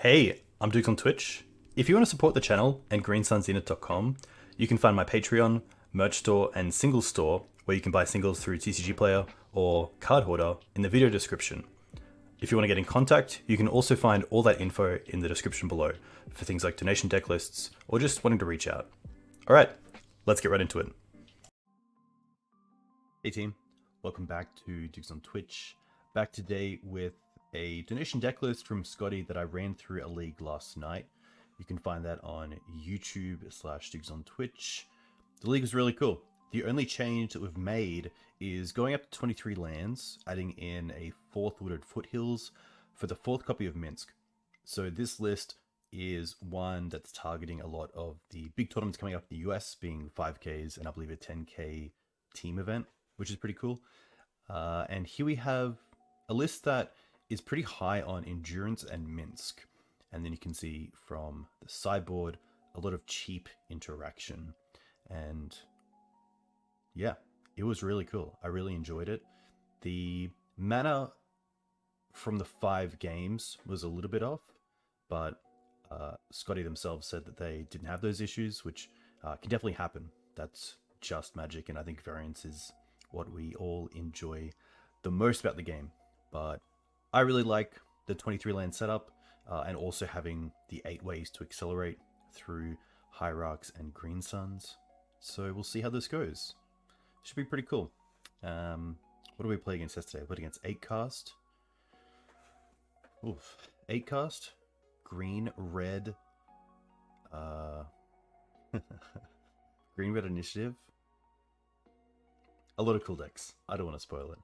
Hey, I'm Dukes on Twitch. If you want to support the channel and greensunzenith.com, you can find my Patreon, merch store, and singles store where you can buy singles through TCG Player or Card Hoarder in the video description. If you want to get in contact, you can also find all that info in the description below for things like donation deck lists or just wanting to reach out. Alright, let's get right into it. Hey team, welcome back to Dukes on Twitch. Back today with a donation deck list from Scotty that I ran through a league last night. You can find that on YouTube/Dukes on Twitch. The league is really cool. The only change that we've made is going up to 23 lands, adding in a 4th Wooded Foothills for the 4th copy of Minsk. So this list is one that's targeting a lot of the big tournaments coming up in the US, being 5Ks and I believe a 10K team event, which is pretty cool. And here we have a list that is pretty high on Endurance and Minsk. And then you can see from the sideboard, a lot of cheap interaction. And yeah, it was really cool. I really enjoyed it. The mana from the 5 games was a little bit off, but Scotty themselves said that they didn't have those issues, which can definitely happen. That's just Magic, and I think variance is what we all enjoy the most about the game. But I really like the 23 land setup and also having the 8 ways to accelerate through Hierarchs and Green Suns. So we'll see how this goes. Should be pretty cool. What do we play against yesterday? I played against 8 cast. Oof. 8 cast. Green, red. Green, red initiative. A lot of cool decks. I don't want to spoil it.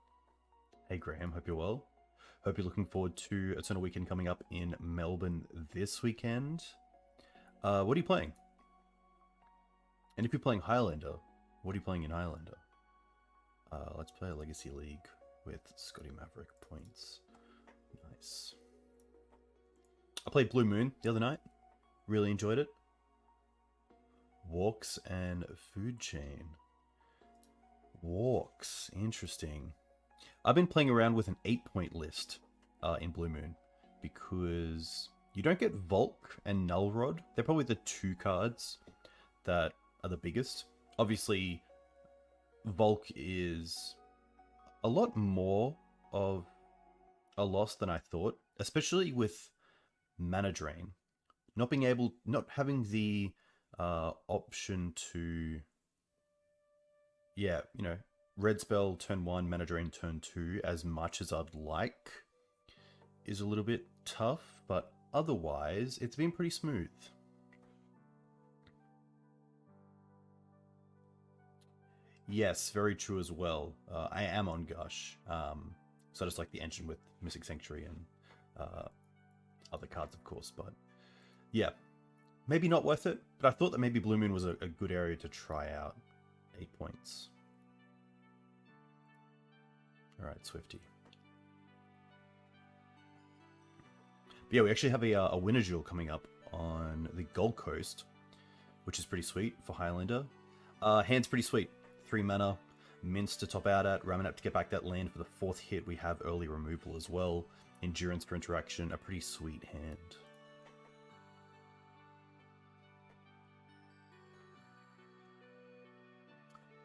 Hey Graham, hope you're well. Hope you're looking forward to Eternal Weekend coming up in Melbourne this weekend. What are you playing? And if you're playing Highlander, what are you playing in Highlander? Let's play a Legacy League with Scotty Maverick points. Nice. I played Blue Moon the other night. Really enjoyed it. Walks and Food Chain. Walks. Interesting. I've been playing around with an 8-point list in Blue Moon because you don't get Volk and Null Rod. They're probably the 2 cards that are the biggest. Obviously, Volk is a lot more of a loss than I thought, especially with mana drain. Not having the option to, red spell turn 1, mana drain turn 2 as much as I'd like is a little bit tough, but otherwise it's been pretty smooth. Yes, very true as well. I am on Gush, so I just like the engine with Mystic Sanctuary and other cards, of course, but yeah, maybe not worth it, but I thought that maybe Blue Moon was a good area to try out. 8 points. Alright, Swifty. But yeah, we actually have a winner duel coming up on the Gold Coast, which is pretty sweet for Highlander. Hand's pretty sweet. 3 mana, Mints to top out at, Ramanap to get back that land for the 4th hit. We have early removal as well. Endurance for interaction, a pretty sweet hand.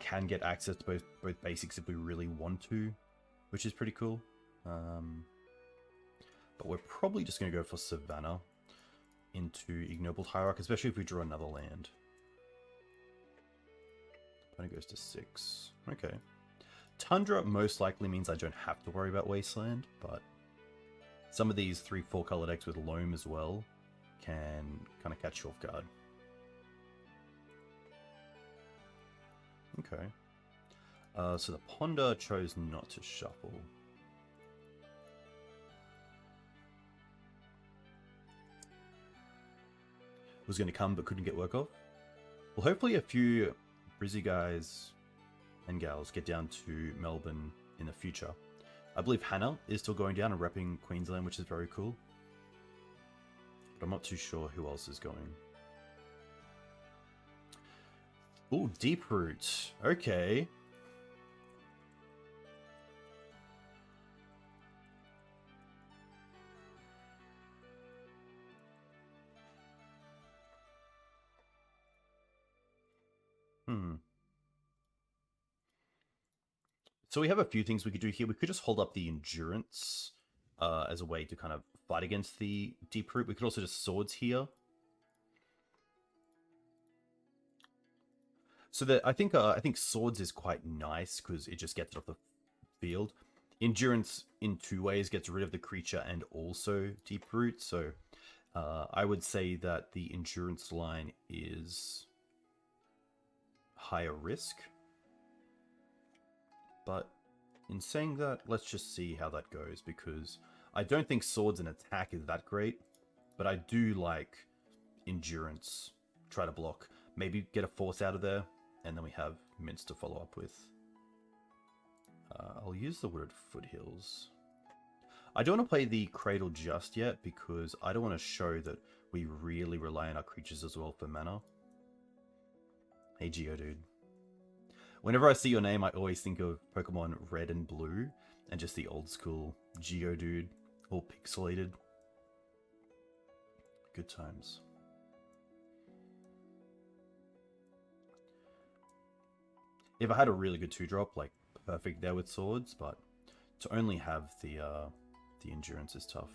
Can get access to both basics if we really want to, which is pretty cool. But we're probably just going to go for Savannah into Ignoble Hierarch, especially if we draw another land. Opponent goes to 6. Okay. Tundra most likely means I don't have to worry about Wasteland, but some of these 3/4 color decks with Loam as well can kind of catch you off guard. Okay. So the Ponder chose not to shuffle. Was going to come but couldn't get work off. Well, hopefully a few Brizzy guys and gals get down to Melbourne in the future. I believe Hannah is still going down and repping Queensland, which is very cool. But I'm not too sure who else is going. Ooh, Deeproot. Okay. So we have a few things we could do here. We could just hold up the endurance as a way to kind of fight against the deep root. We could also just swords here. So that I think swords is quite nice because it just gets it off the field. Endurance in two ways gets rid of the creature and also deep root. So I would say that the endurance line is higher risk. But in saying that, let's just see how that goes, because I don't think swords and attack is that great, but I do like endurance. Try to block. Maybe get a force out of there, and then we have mints to follow up with. I'll use the Wooded Foothills. I don't want to play the Cradle just yet, because I don't want to show that we really rely on our creatures as well for mana. Hey Geodude. Whenever I see your name, I always think of Pokemon Red and Blue, and just the old school Geodude, all pixelated. Good times. If I had a really good 2-drop, like perfect there with swords, but to only have the endurance is tough.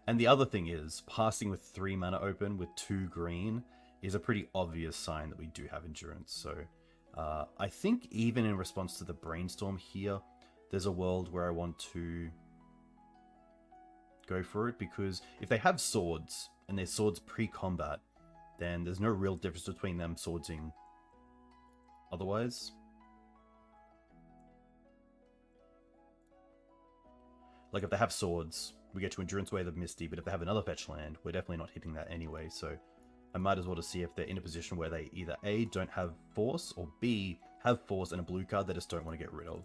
And the other thing is, passing with 3 mana open with 2 green is a pretty obvious sign that we do have endurance. So I think even in response to the brainstorm here, there's a world where I want to go for it, because if they have swords and they're swords pre-combat, then there's no real difference between them swordsing otherwise. Like if they have swords, we get to Endurance Wave of Misty, but if they have another fetch land, we're definitely not hitting that anyway, so I might as well just see if they're in a position where they either A, don't have force, or B, have force and a blue card they just don't want to get rid of.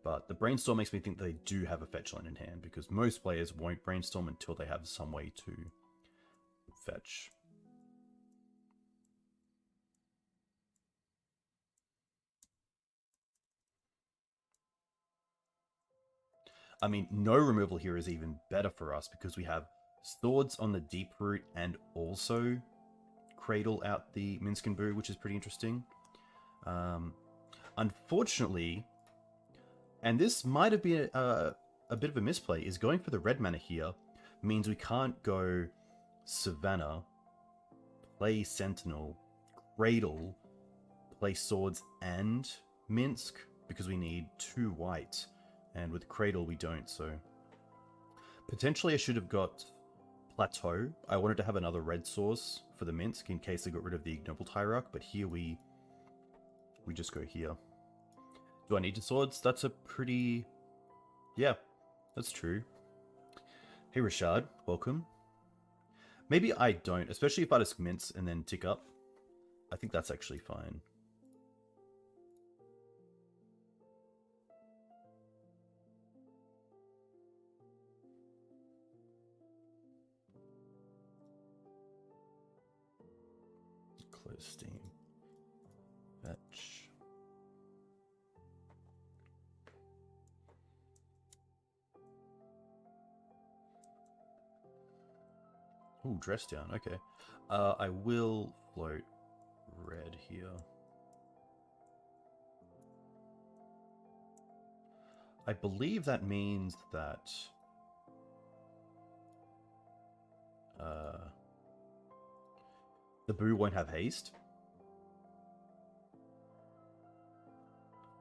But the brainstorm makes me think they do have a fetch land in hand, because most players won't brainstorm until they have some way to fetch. I mean, no removal here is even better for us, because we have swords on the deep root and also cradle out the Minsc and Boo, which is pretty interesting. Unfortunately, and this might have been a bit of a misplay, is going for the red mana here means we can't go Savannah, play Sentinel, Cradle, play Swords and Minsc, because we need 2 white. And with Cradle, we don't, so... Potentially I should have got Plateau. I wanted to have another red source for the Minsc in case I got rid of the Ignoble Hierarch, but here we just go here. Do I need the swords? That's a pretty... Yeah, that's true. Hey Rashad, welcome. Maybe I don't, especially if I just mince and then tick up. I think that's actually fine. Close Steam. Fetch. Ooh, dress down, okay. I will float red here. I believe that means that the Boo won't have haste.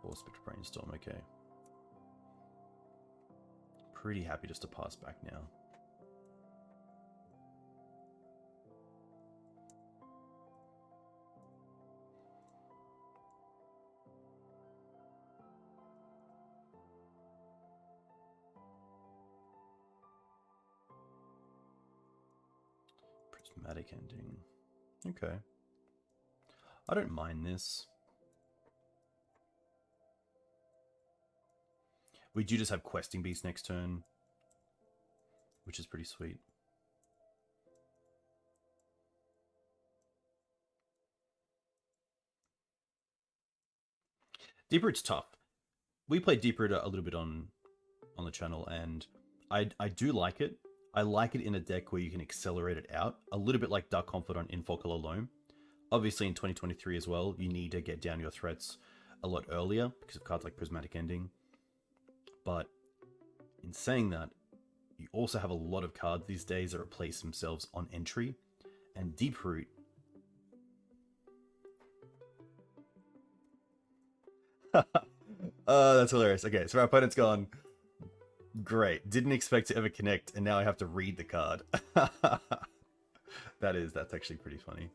Force Spectre Brainstorm, okay. Pretty happy just to pass back now. Prismatic ending. Okay. I don't mind this. We do just have Questing Beast next turn, which is pretty sweet. Deep Root's tough. We played Deep Root a little bit on the channel, and I do like it. I like it in a deck where you can accelerate it out, a little bit like Dark Conflict in Focal alone. Obviously in 2023 as well, you need to get down your threats a lot earlier because of cards like Prismatic Ending. But in saying that, you also have a lot of cards these days that replace themselves on entry, and Deeproot. That's hilarious. Okay, so our opponent's gone, great, didn't expect to ever connect, and now I have to read the card. That's actually pretty funny.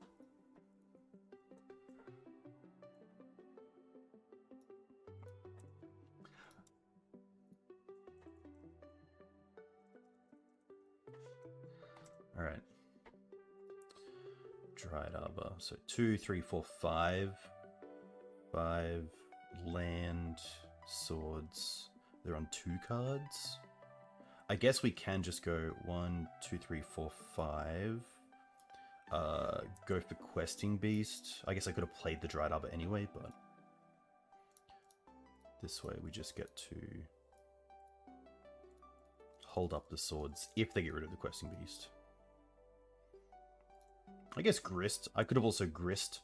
All right. Dried Arbor. So 2, 3, 4, 5. 5 land, swords. They're on 2 cards. I guess we can just go 1, 2, 3, 4, 5. Go for Questing Beast. I guess I could have played the Dried Arbor anyway, but this way we just get to hold up the swords if they get rid of the Questing Beast. I guess Grist. I could have also Grist.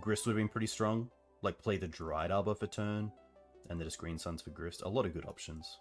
Grist would have been pretty strong. Like play the Dried Arbor for turn, and then just Green Suns for Grist. A lot of good options.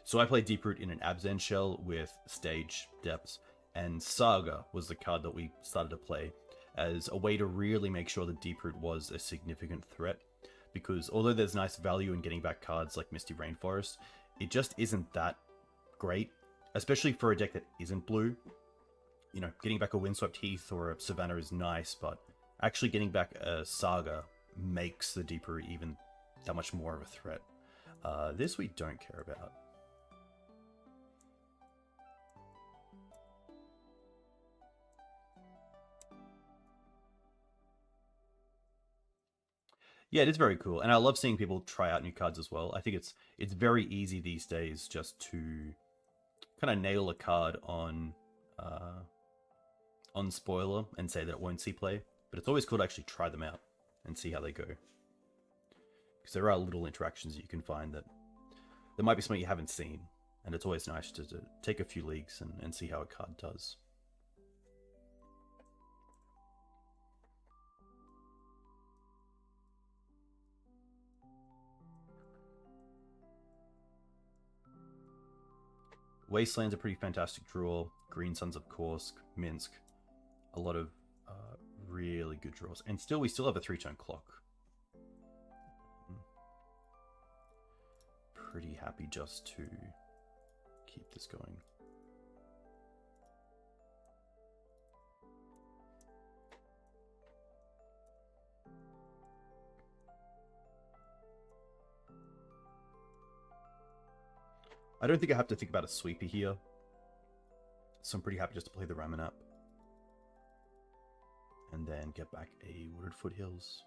So I played Deeproot in an Abzan shell with Stage Depths, and Saga was the card that we started to play as a way to really make sure that Deeproot was a significant threat, because although there's nice value in getting back cards like Misty Rainforest, it just isn't that great, especially for a deck that isn't blue. You know, getting back a Windswept Heath or a Savannah is nice, but actually getting back a Saga makes the Deeproot even that much more of a threat. This we don't care about. Yeah, it is very cool, and I love seeing people try out new cards as well. I think it's very easy these days just to kind of nail a card on spoiler and say that it won't see play, but it's always cool to actually try them out and see how they go, because there are little interactions that you can find that there might be something you haven't seen, and it's always nice to take a few leagues and see how a card does. Wasteland's a pretty fantastic draw. Green Suns of Kursk, Minsk, a lot of really good draws. And still, we still have a 3-turn clock. Pretty happy just to keep this going. I don't think I have to think about a sweeper here, so I'm pretty happy just to play the Ramanap. And then get back a Wooded Foothills.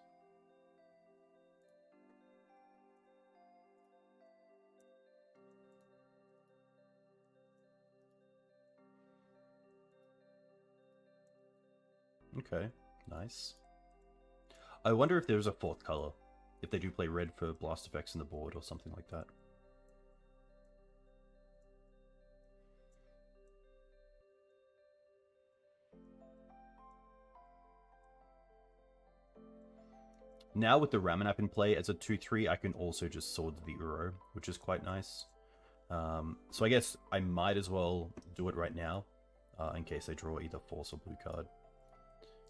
Okay, nice. I wonder if there's a 4th color, if they do play red for blast effects in the board or something like that. Now with the Ramanap in play as a 2-3, I can also just Sword the Uro, which is quite nice. So I guess I might as well do it right now, in case they draw either Force or blue card.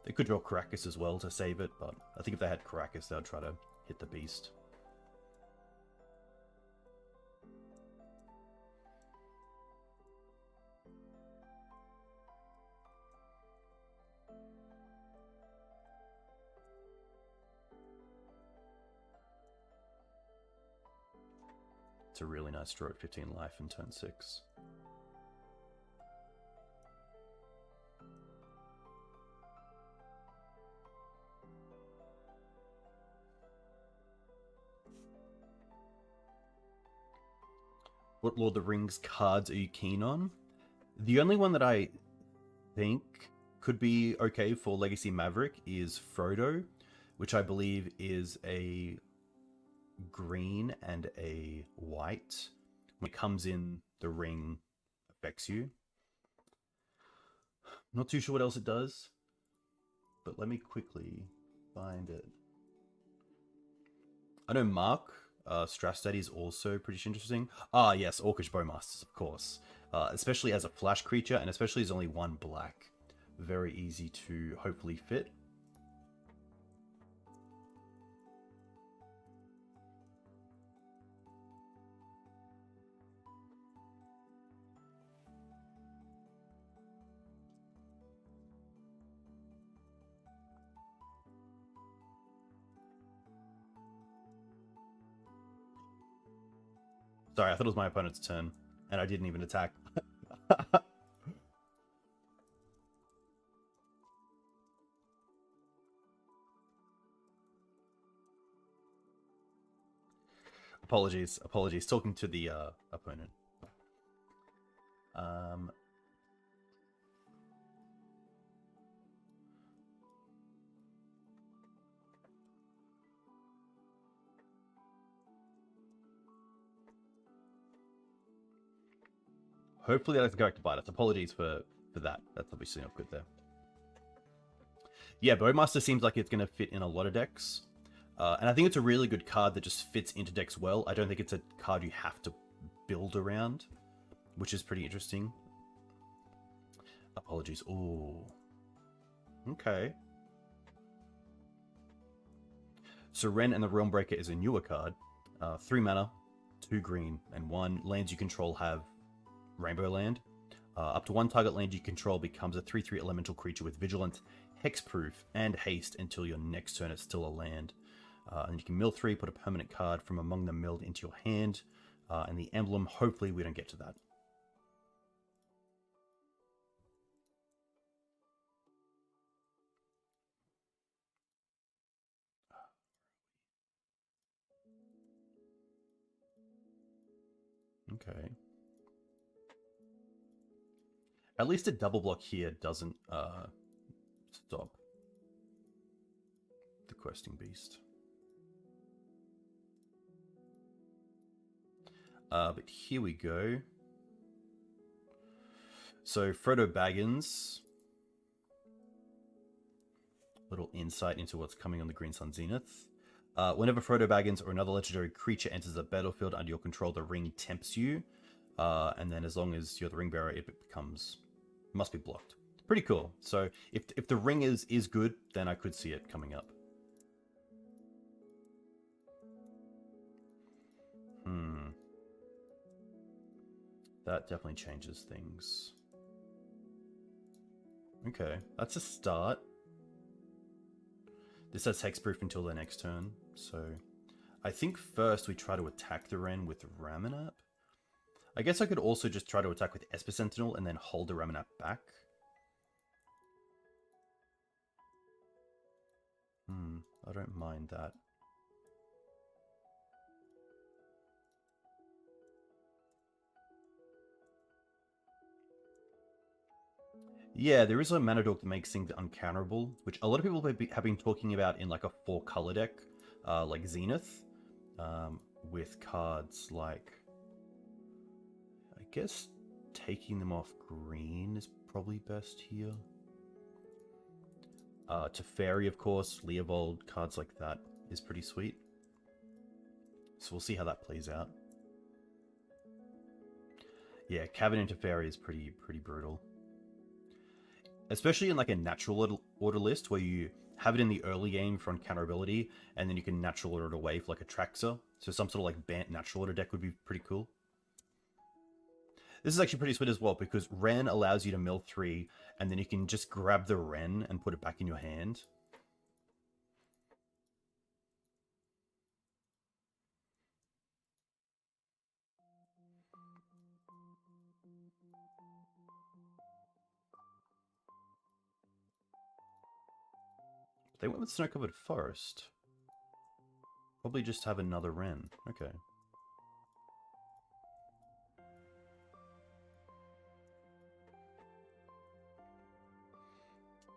They could draw Caracas as well to save it, but I think if they had Caracas, they would try to hit the beast. It's a really nice draw at 15 life in turn 6. What Lord of the Rings cards are you keen on? The only one that I think could be okay for Legacy Maverick is Frodo, which I believe is a green and a white. When it comes in, the ring affects you. Not too sure what else it does, but let me quickly find it. I know Mark Strastad is also pretty interesting. Ah, yes, Orcish Bowmasters, of course. Especially as a flash creature, and especially as only one black. Very easy to hopefully fit. Sorry, I thought it was my opponent's turn, and I didn't even attack. Apologies. Talking to the opponent. Hopefully that's the correct bite. Apologies for that. That's obviously not good there. Yeah, Bowmaster seems like it's going to fit in a lot of decks. And I think it's a really good card that just fits into decks well. I don't think it's a card you have to build around, which is pretty interesting. Apologies. Ooh. Okay. So Ren and the Realmbreaker is a newer card. 3 mana, 2 green, and 1 lands you control have Rainbow Land. Up to 1 target land you control becomes a 3/3 elemental creature with Vigilance, Hexproof, and Haste until your next turn it's still a land. And you can mill 3, put a permanent card from among them milled into your hand. And the emblem, hopefully we don't get to that. Okay. At least a double block here doesn't stop the Questing Beast. But here we go. So Frodo Baggins. Little insight into what's coming on the Green Sun Zenith. Whenever Frodo Baggins or another legendary creature enters a battlefield under your control, the ring tempts you. And then as long as you're the ring bearer, it must be blocked. Pretty cool. So if the ring is good, then I could see it coming up. That definitely changes things. Okay, that's a start. This has hexproof until their next turn, so I think first we try to attack the Ren with Ramanap. I guess I could also just try to attack with Esper Sentinel and then hold the Ramanap back. I don't mind that. Yeah, there is a mana dork that makes things uncounterable, which a lot of people have been talking about in like a 4-color deck, like Zenith, with cards like, I guess taking them off green is probably best here. Teferi, of course, Leovold, cards like that is pretty sweet. So we'll see how that plays out. Yeah, Cavern and Teferi is pretty brutal. Especially in like a natural order list where you have it in the early game for uncounterability, and then you can natural order it away for like a Traxor. So some sort of like BANT natural order deck would be pretty cool. This is actually pretty sweet as well, because Ren allows you to mill 3, and then you can just grab the Ren and put it back in your hand. They went with Snow-Covered Forest. Probably just have another Ren. Okay.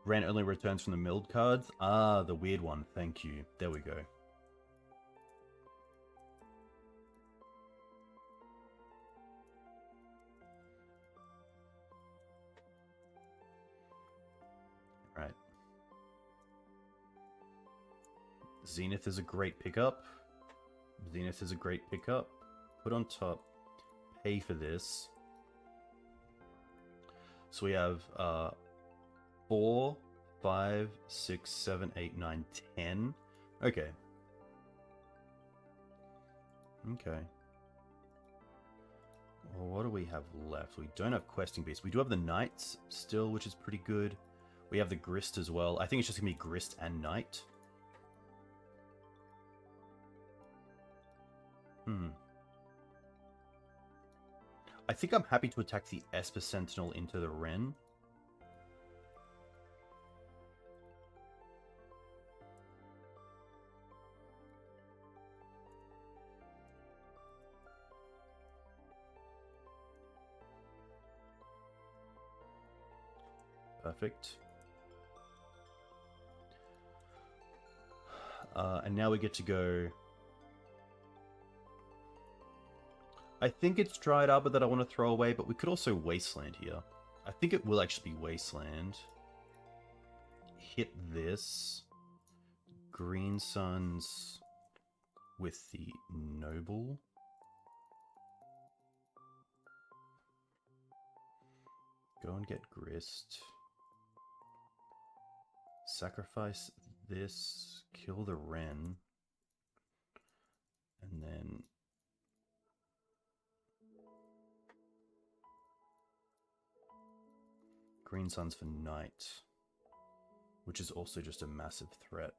Ran only returns from the milled cards. Ah, the weird one. Thank you. There we go. Right. Zenith is a great pickup. Zenith is a great pickup. Put on top. Pay for this. So we have 4, 5, 6, 7, 8, 9, 10. Okay. Okay. Well, what do we have left? We don't have questing beasts. We do have the knights still, which is pretty good. We have the grist as well. I think it's just gonna be grist and knight. I think I'm happy to attack the Esper Sentinel into the Ren. Perfect. And now we get to go... I think it's Dried Arbor that I want to throw away, but we could also Wasteland here. I think it will actually be Wasteland. Hit this. Green Suns with the Noble. Go and get Grist. Sacrifice this. Kill the Ren. And then... Green Suns for Knight, which is also just a massive threat.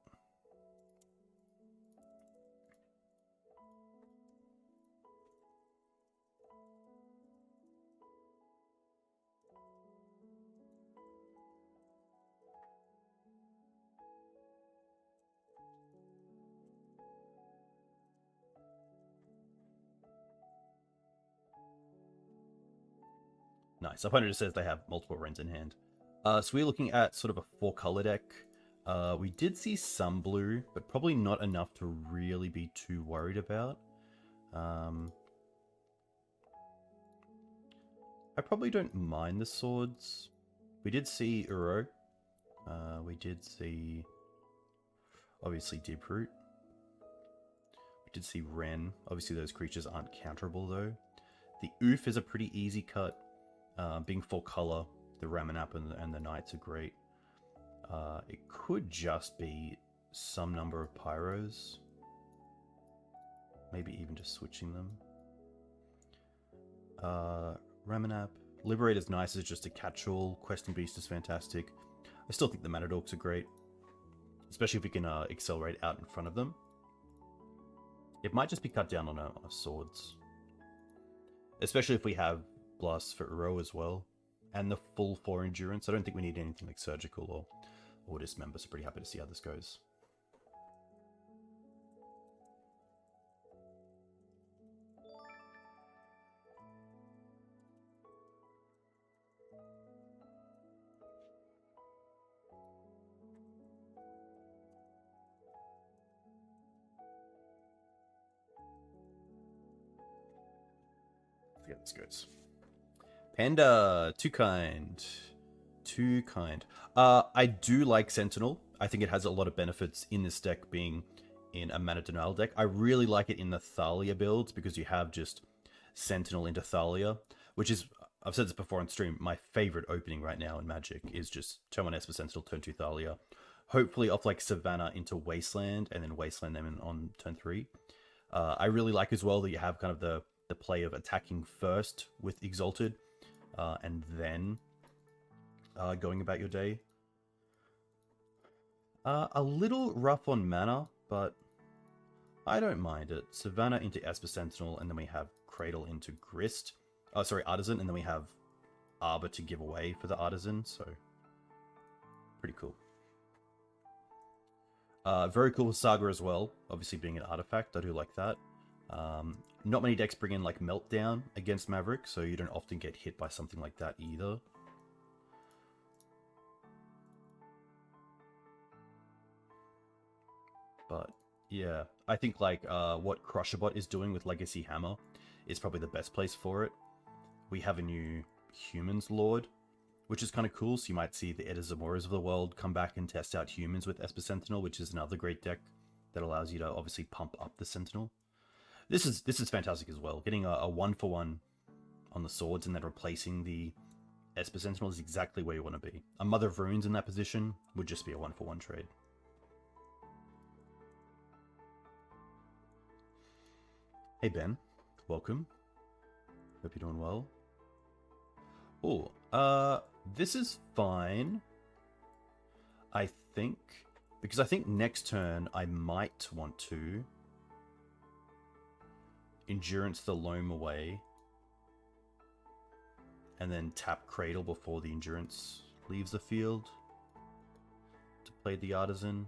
Nice. Opponent just says they have multiple Rens in hand. So we're looking at sort of a 4-color deck. We did see some blue, but probably not enough to really be too worried about. I probably don't mind the swords. We did see Uro. We did see, obviously, Deeproot. We did see Ren. Obviously, those creatures aren't counterable, though. The Oof is a pretty easy cut. Being 4-color, the Ramanap and the Knights are great. It could just be some number of Pyros. Maybe even just switching them. Ramanap. Liberator's nice as just a catch-all. Questing Beast is fantastic. I still think the Mana Dorks are great. Especially if we can accelerate out in front of them. It might just be cut down on our swords. Especially if we have Blast for Uro as well. And the full 4 endurance. I don't think we need anything like surgical or dismember, so pretty happy to see how this goes. Yeah, this goes. Panda, too kind. Too kind. I do like Sentinel. I think it has a lot of benefits in this deck being in a mana denial deck. I really like it in the Thalia builds because you have just Sentinel into Thalia, which is, I've said this before on stream, my favorite opening right now in Magic is just turn 1 Esper Sentinel, turn 2 Thalia. Hopefully off like Savannah into Wasteland and then Wasteland them on turn 3. I really like as well that you have kind of the play of attacking first with Exalted and then going about your day. A little rough on mana, but I don't mind it. Savannah into Esper Sentinel, and then we have Cradle into Grist. Oh, sorry, Artisan, and then we have Arbor to give away for the Artisan, so pretty cool. Very cool with Saga as well, obviously being an artifact, I do like that. Not many decks bring in like Meltdown against Maverick, so you don't often get hit by something like that either. Yeah, I think like what Crusherbot is doing with Legacy Hammer is probably the best place for it. We have a new Humans Lord, which is kind of cool. So you might see the Edizamoras of the world come back and test out humans with Esper Sentinel, which is another great deck that allows you to obviously pump up the Sentinel. This is fantastic as well. Getting a 1-for-1 on the swords and then replacing the Esper Sentinel is exactly where you want to be. A Mother of Runes in that position would just be a 1-for-1 trade. Hey Ben, welcome. Hope you're doing well. Oh, this is fine. I think, because I think next turn I might want to Endurance the Loam away and then tap Cradle before the Endurance leaves the field to play the Artisan.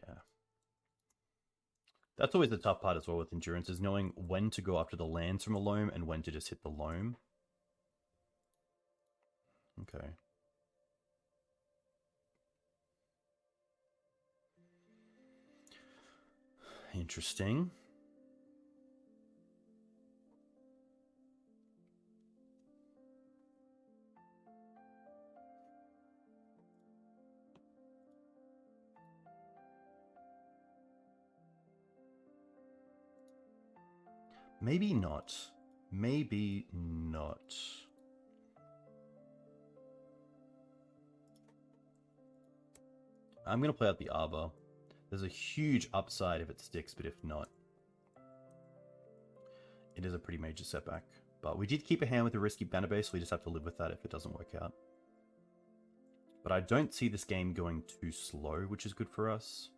Yeah. That's always the tough part as well with Endurance, is knowing when to go after the lands from a Loam and when to just hit the Loam. Okay. Interesting. Maybe not. Maybe not. I'm going to play out the Arbor. There's a huge upside if it sticks, but if not, it is a pretty major setback. But we did keep a hand with a risky banner base, so we just have to live with that if it doesn't work out. But I don't see this game going too slow, which is good for us.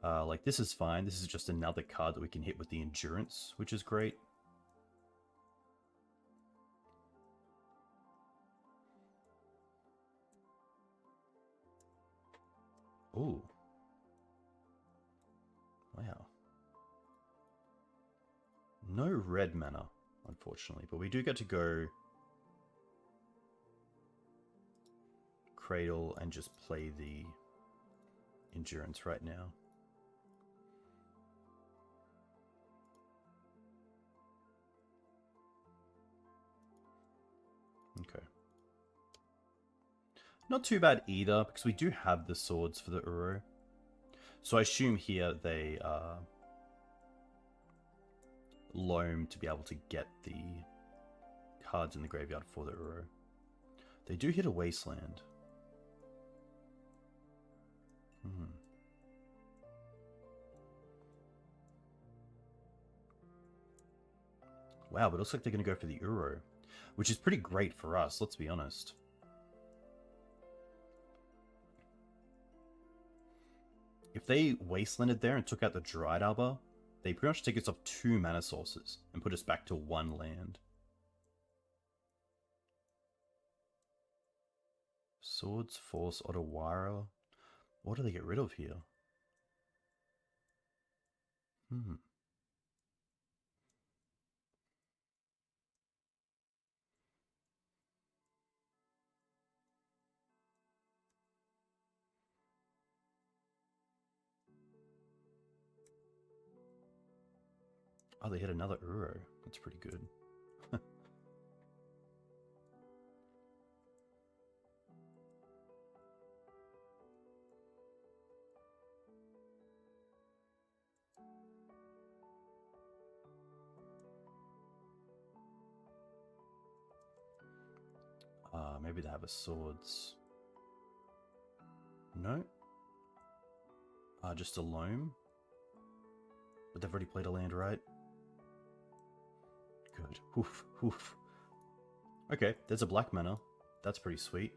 Like, this is fine. This is just another card that we can hit with the Endurance, which is great. Ooh. Wow. No red mana, unfortunately, but we do get to go Cradle and just play the Endurance right now. Okay. Not too bad either, because we do have the swords for the Uro. So I assume here they loam to be able to get the cards in the graveyard for the Uro. They do hit a Wasteland. Wow, but it looks like they're going to go for the Uro, which is pretty great for us, let's be honest. If they Wastelanded there and took out the Dried Arbor, they pretty much take us off 2 mana sources and put us back to 1 land. Swords, Force, Otawara. What do they get rid of here? Oh, they hit another Uro. That's pretty good. Maybe they have a swords. No? Just a loam? But they've already played a land, right? Good. Oof, oof. Okay, there's a black mana. That's pretty sweet.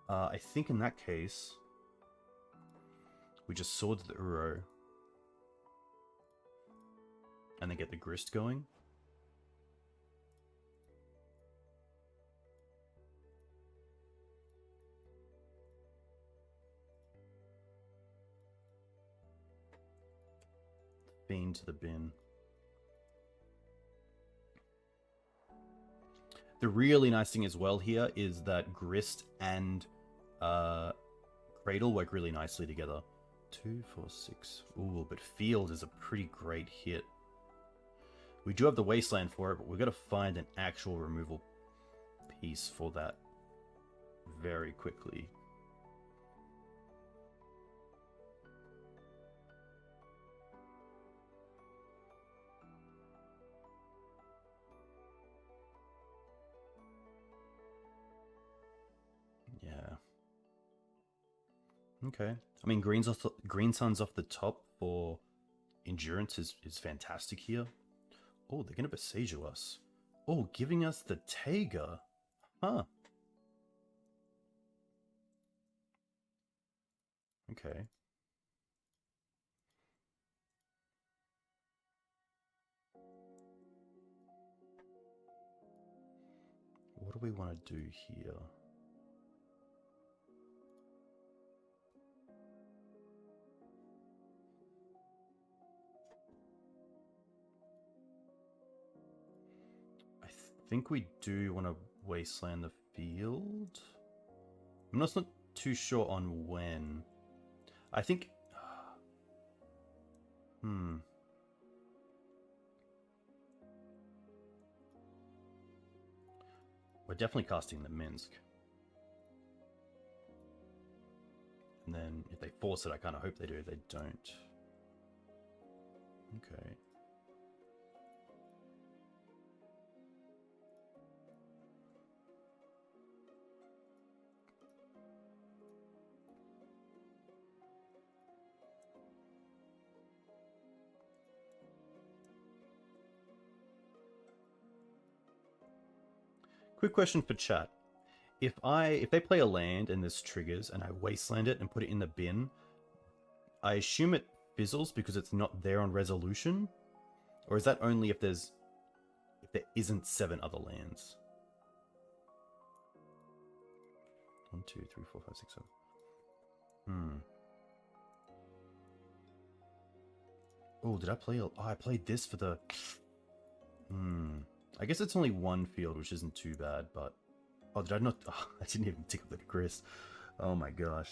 I think in that case, we just swords the Uro. And then get the Grist going. Fiend to the bin. The really nice thing as well here is that Grist and Cradle work really nicely together. 2, 4, 6. Ooh, but Field is a pretty great hit. We do have the Wasteland for it, but we've got to find an actual removal piece for that very quickly. Yeah. Okay. I mean, Green Sun's off the top for endurance is fantastic here. Oh, they're going to Besieger us. Oh, giving us the Taiga. Huh. Okay. What do we want to do here? I think we do want to Wasteland the field. I'm not too sure on when. I think... We're definitely casting the Minsk. And then if they force it, I kind of hope they do. They don't. Okay. Quick question for chat. If they play a land and this triggers and I Wasteland it and put it in the bin, I assume it fizzles because it's not there on resolution? Or is that only if there isn't 7 other lands? 1, 2, 3, 4, 5, 6, 7. Oh, did I play? Oh, I played this for the... I guess it's only 1 field, which isn't too bad, but... Oh, did I not... Oh, I didn't even tickle the Chris. Oh my gosh.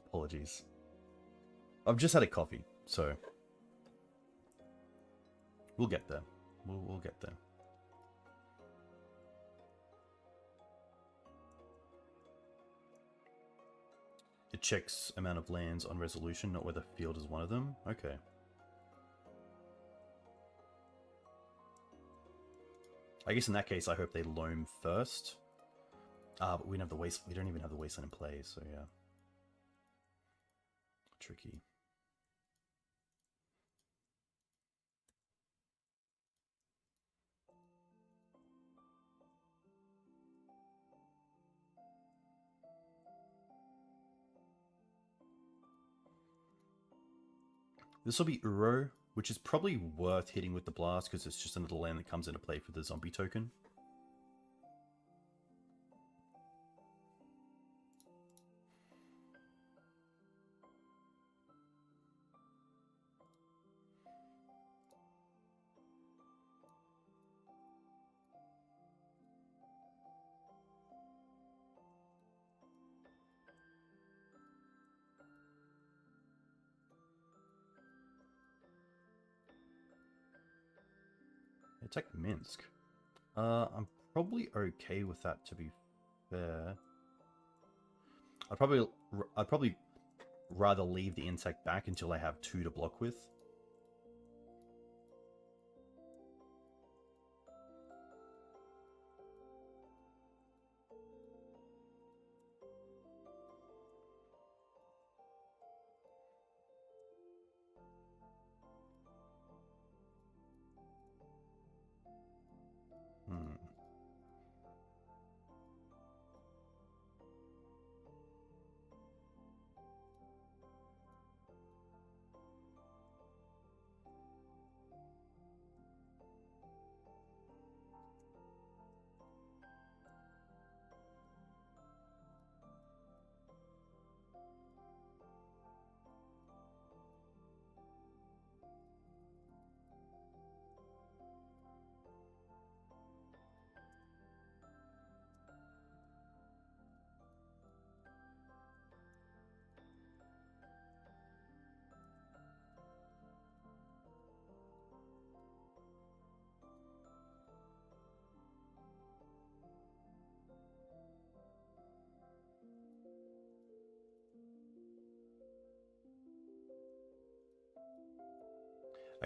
Apologies. I've just had a coffee, so... We'll get there. We'll get there. It checks amount of lands on resolution, not whether field is one of them. Okay. I guess in that case, I hope they loam first. But we don't have the we don't even have the wasteland in play, so yeah. Tricky. This will be Uro, which is probably worth hitting with the blast because it's just another land that comes into play for the zombie token. Attack Minsk. I'm probably okay with that, to be fair. I'd probably rather leave the insect back until I have 2 to block with.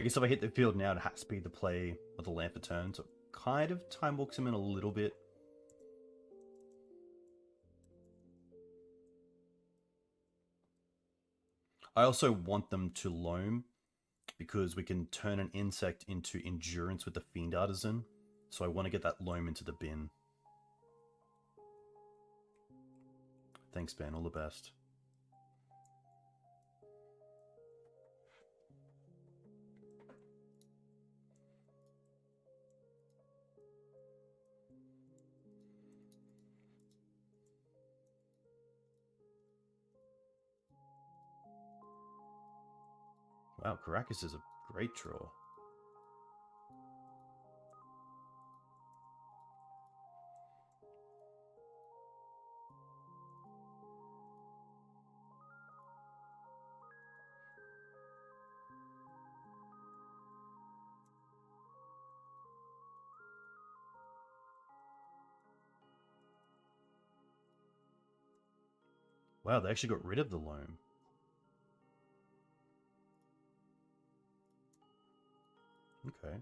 I guess if I hit the field now, it has to be the play of the land for turn, so it kind of time walks him in a little bit. I also want them to loam, because we can turn an insect into endurance with the Fiend Artisan, so I want to get that loam into the bin. Thanks, Ben. All the best. Wow, Caracas is a great draw. Wow, they actually got rid of the loam. Okay.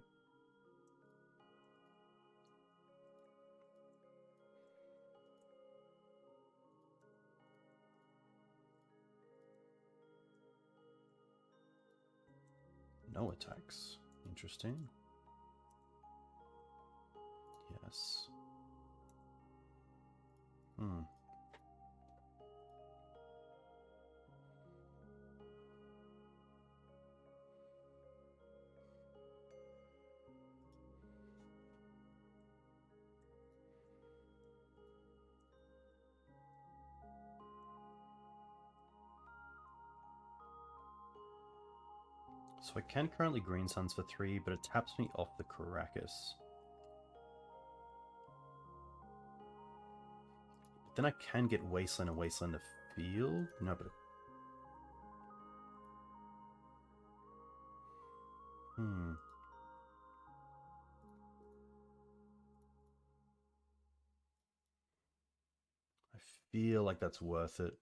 No attacks. Interesting. Yes. So I can currently Green Suns for 3, but it taps me off the Caracas. Then I can get Wasteland and Wasteland to field? No, but... I feel like that's worth it.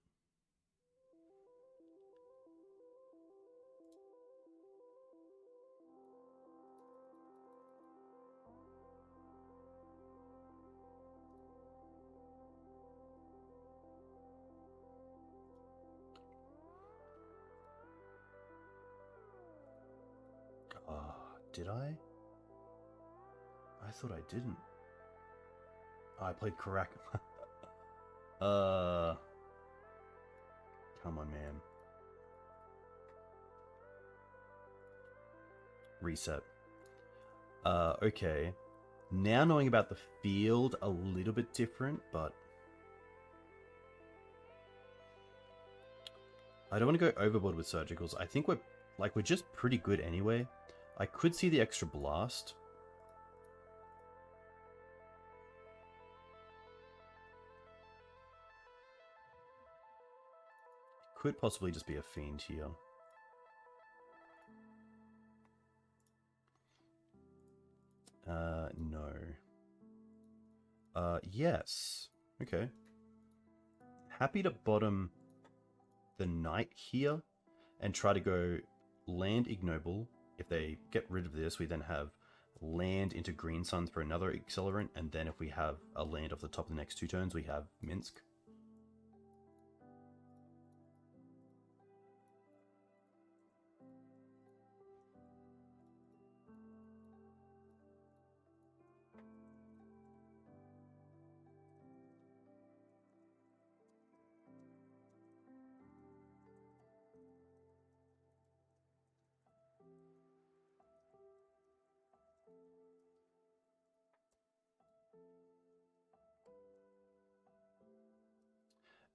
Did I? I thought I didn't. Oh, I played correct. Come on, man. Reset. Okay. Now knowing about the field, a little bit different, but... I don't want to go overboard with surgicals. I think we're just pretty good anyway. I could see the extra blast. Could possibly just be a fiend here. No. Yes. Okay. Happy to bottom the knight here and try to go land Ignoble. If they get rid of this, we then have land into Green Suns for another accelerant, and then if we have a land off the top of the next 2 turns, we have Minsk.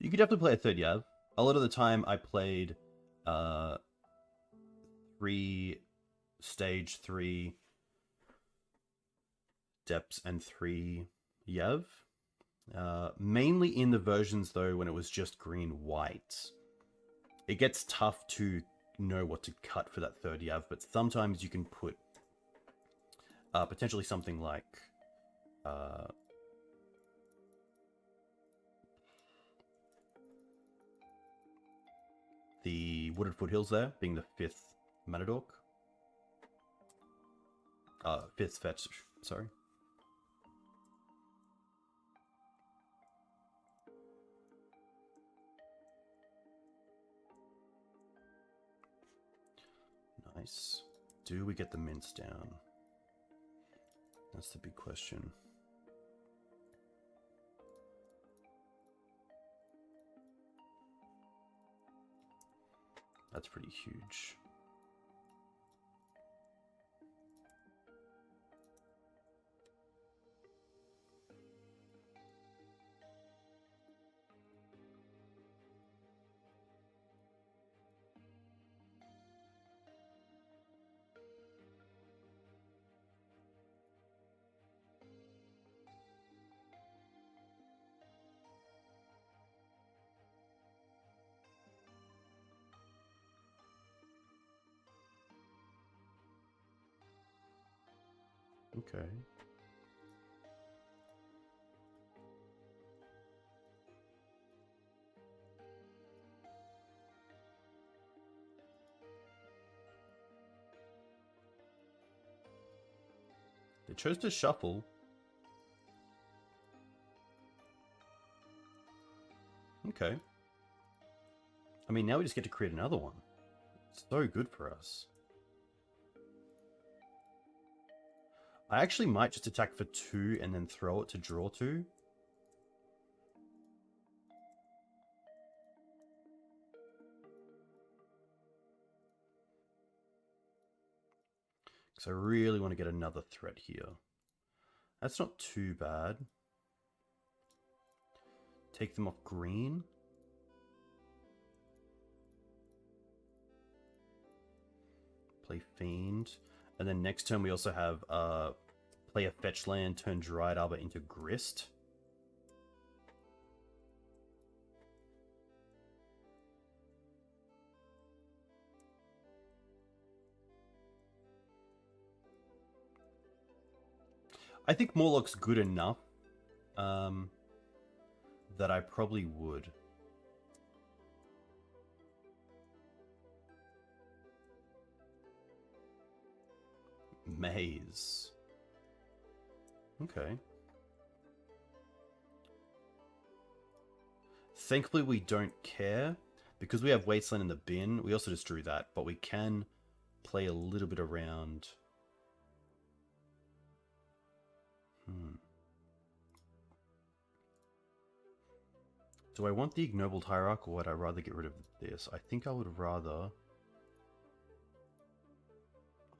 You could definitely play a third Yav. A lot of the time I played 3 stage 3 depths and 3 Yav. Mainly in the versions though when it was just green-white. It gets tough to know what to cut for that third Yav, but sometimes you can put potentially something like the Wooded Foothills there, being the 5th Matadork. Fifth fetch, sorry. Nice. Do we get the mints down? That's the big question. That's pretty huge. Okay. They chose to shuffle. Okay. I mean, now we just get to create another one. It's so good for us. I actually might just attack for 2 and then throw it to draw 2. Because I really want to get another threat here. That's not too bad. Take them off green. Play Fiend. And then next turn we also have play a fetch land, turn Dryad Arbor into Grist. I think Morlock's good enough that I probably would. Maze. Okay. Thankfully we don't care. Because we have Wasteland in the bin, we also just drew that, but we can play a little bit around. Do I want the Ignoble Hierarch, or would I rather get rid of this? I think I would rather...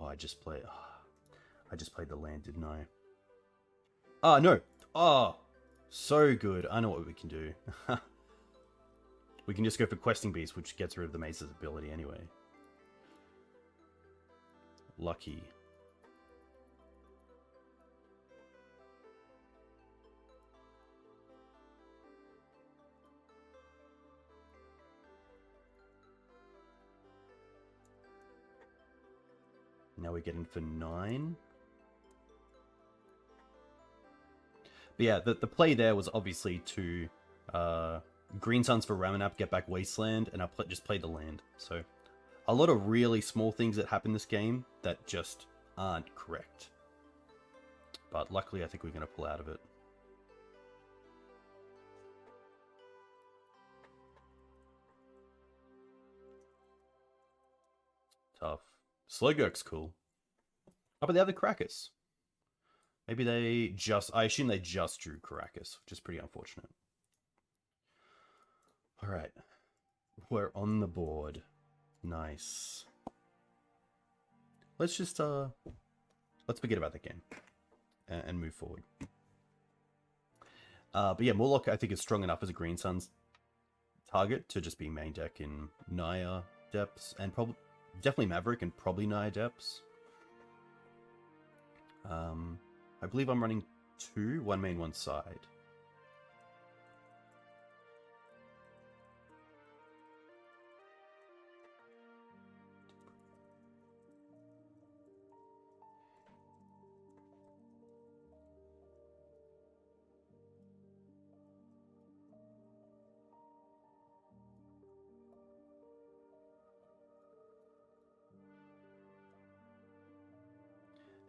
Oh, I just played the land, didn't I? Ah, no! Oh! So good. I know what we can do. We can just go for Questing Beast, which gets rid of the Mace's ability anyway. Lucky. Now we get in for 9. But yeah, the play there was obviously to Green Suns for Ramanap, get back Wasteland, and I just played the land. So a lot of really small things that happen this game that just aren't correct. But luckily I think we're going to pull out of it. Tough. Slowgurk's cool. Oh, but they have the Caracas. Maybe they just... I assume they just drew Caracas, which is pretty unfortunate. Alright. We're on the board. Nice. Let's just, let's forget about that game. And move forward. But yeah, Morlock, I think, is strong enough as a Green Suns target to just be main deck in Naya depths. And probably... Definitely Maverick and probably Naya depths. I believe I'm running 2, 1 main, 1 side.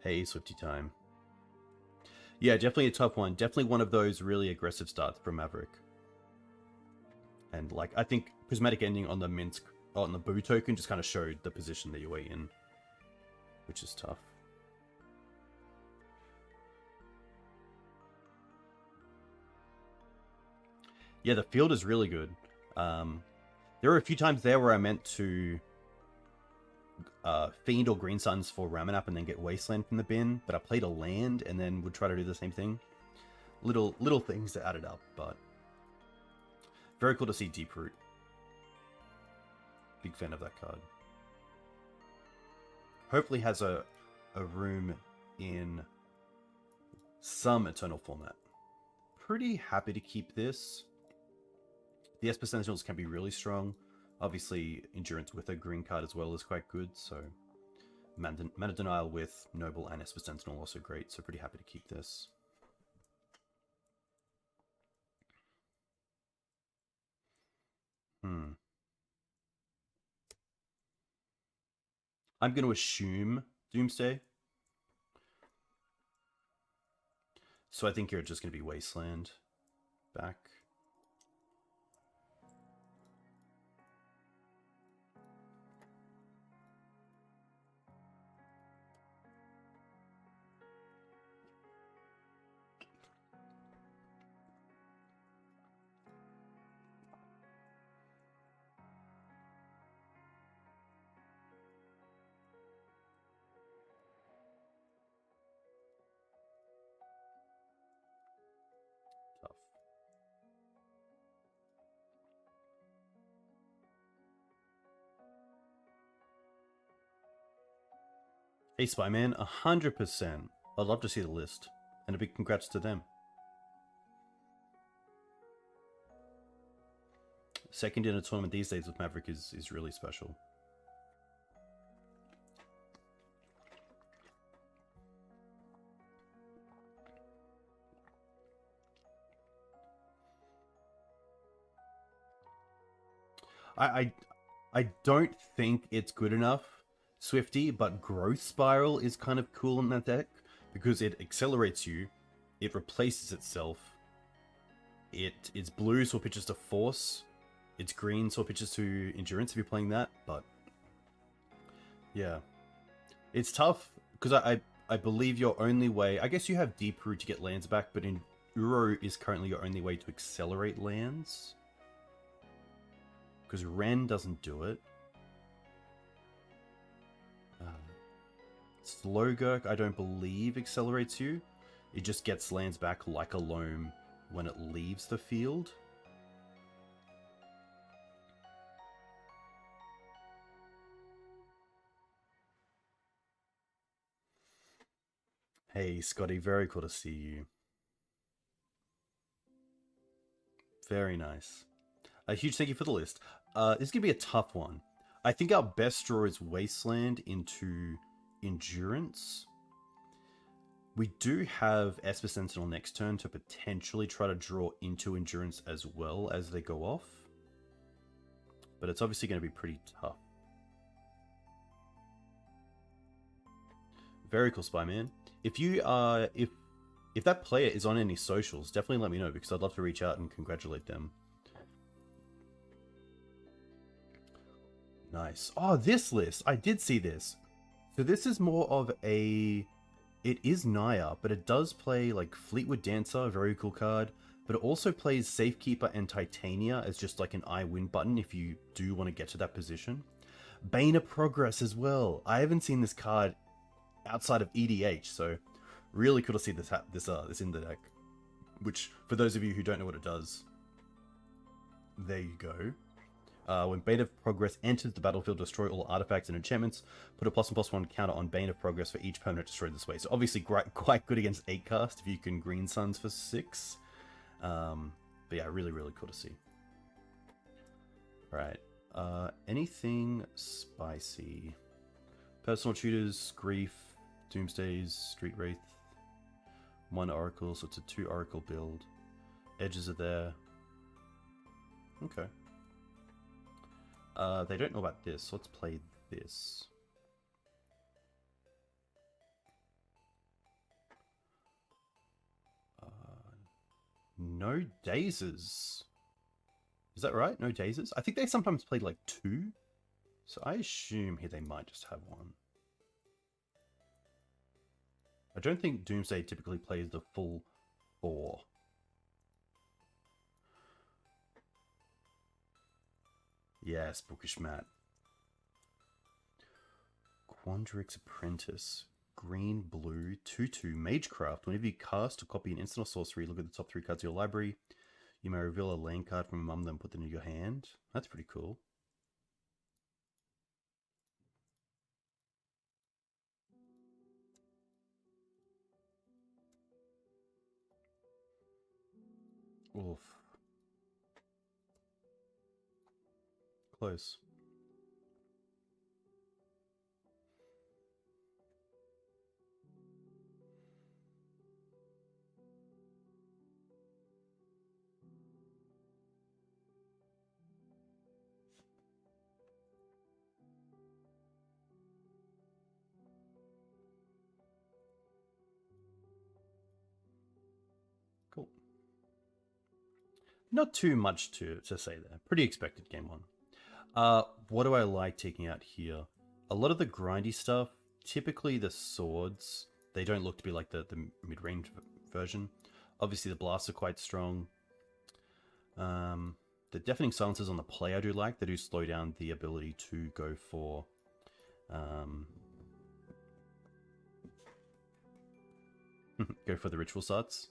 Hey, Swifty time. Yeah, definitely a tough one. Definitely one of those really aggressive starts from Maverick. And like, I think Prismatic Ending on the Minsk, on the Boo token just kind of showed the position that you were in, which is tough. Yeah, the field is really good. There were a few times there where I meant to Fiend or Green Suns for Ramanap and then get Wasteland from the bin, but I played a land and then would try to do the same thing. Little things that added up, but very cool to see Deep Root. Big fan of that card. Hopefully has a room in some Eternal format. Pretty happy to keep this. The Esper Sentinels can be really strong. Obviously, Endurance with a green card as well is quite good, so Mana Denial with Noble and Esper Sentinel also great, so pretty happy to keep this. I'm going to assume Doomsday. So I think you're just going to be Wasteland back. Hey, Spyman, 100%. I'd love to see the list. And a big congrats to them. Second in a tournament these days with Maverick is really special. I don't think it's good enough, Swifty, but Growth Spiral is kind of cool in that deck because it accelerates you, it replaces itself, it's blue so it pitches to Force, it's green so it pitches to Endurance if you're playing that, but yeah. It's tough because I believe your only way, I guess you have Deep Root to get lands back, but in Uro is currently your only way to accelerate lands. Because Ren doesn't do it. Slowgurk, I don't believe, accelerates you. It just gets lands back like a Loam when it leaves the field. Hey, Scotty, very cool to see you. Very nice. A huge thank you for the list. This is going to be a tough one. I think our best draw is Wasteland into Endurance. We do have Esper Sentinel next turn to potentially try to draw into Endurance as well as they go off. But it's obviously going to be pretty tough. Very cool, Spyman. If you if that player is on any socials, definitely let me know because I'd love to reach out and congratulate them. Nice. Oh, this list. I did see this. So this is more of a... It is Naya, but it does play like Fleetwood Dancer, a very cool card. But it also plays Safekeeper and Titania as just like an I win button if you do want to get to that position. Bane of Progress as well. I haven't seen this card outside of EDH, so really cool to see this this in the deck. Which, for those of you who don't know what it does, there you go. When Bane of Progress enters the battlefield, destroy all artifacts and enchantments. Put a +1/+1 counter on Bane of Progress for each permanent destroyed this way. So obviously quite good against 8 cast if you can Green Suns for 6. But yeah, really cool to see. Alright. Anything spicy? Personal Tutors, Grief, Doomsdays, Street Wraith. 1 Oracle, so it's a 2 Oracle build. Edges are there. Okay. They don't know about this, so let's play this. no dazes. Is that right? No dazes? I think they sometimes played like 2. So I assume here they might just have 1. I don't think Doomsday typically plays the full 4. Yes, Bookish Matt. Quandrix Apprentice. Green, blue, 2/2, Magecraft. Whenever you cast or copy an instant or sorcery, look at the top 3 cards of your library. You may reveal a land card from among them, put them in your hand. That's pretty cool. Oof. Close. Cool. Not too much to say there. Pretty expected game 1. What do I like taking out here? A lot of the grindy stuff, typically the swords, they don't look to be like the mid-range version. Obviously the blasts are quite strong. The deafening silences on the play I do like. They do slow down the ability to go for the ritual starts.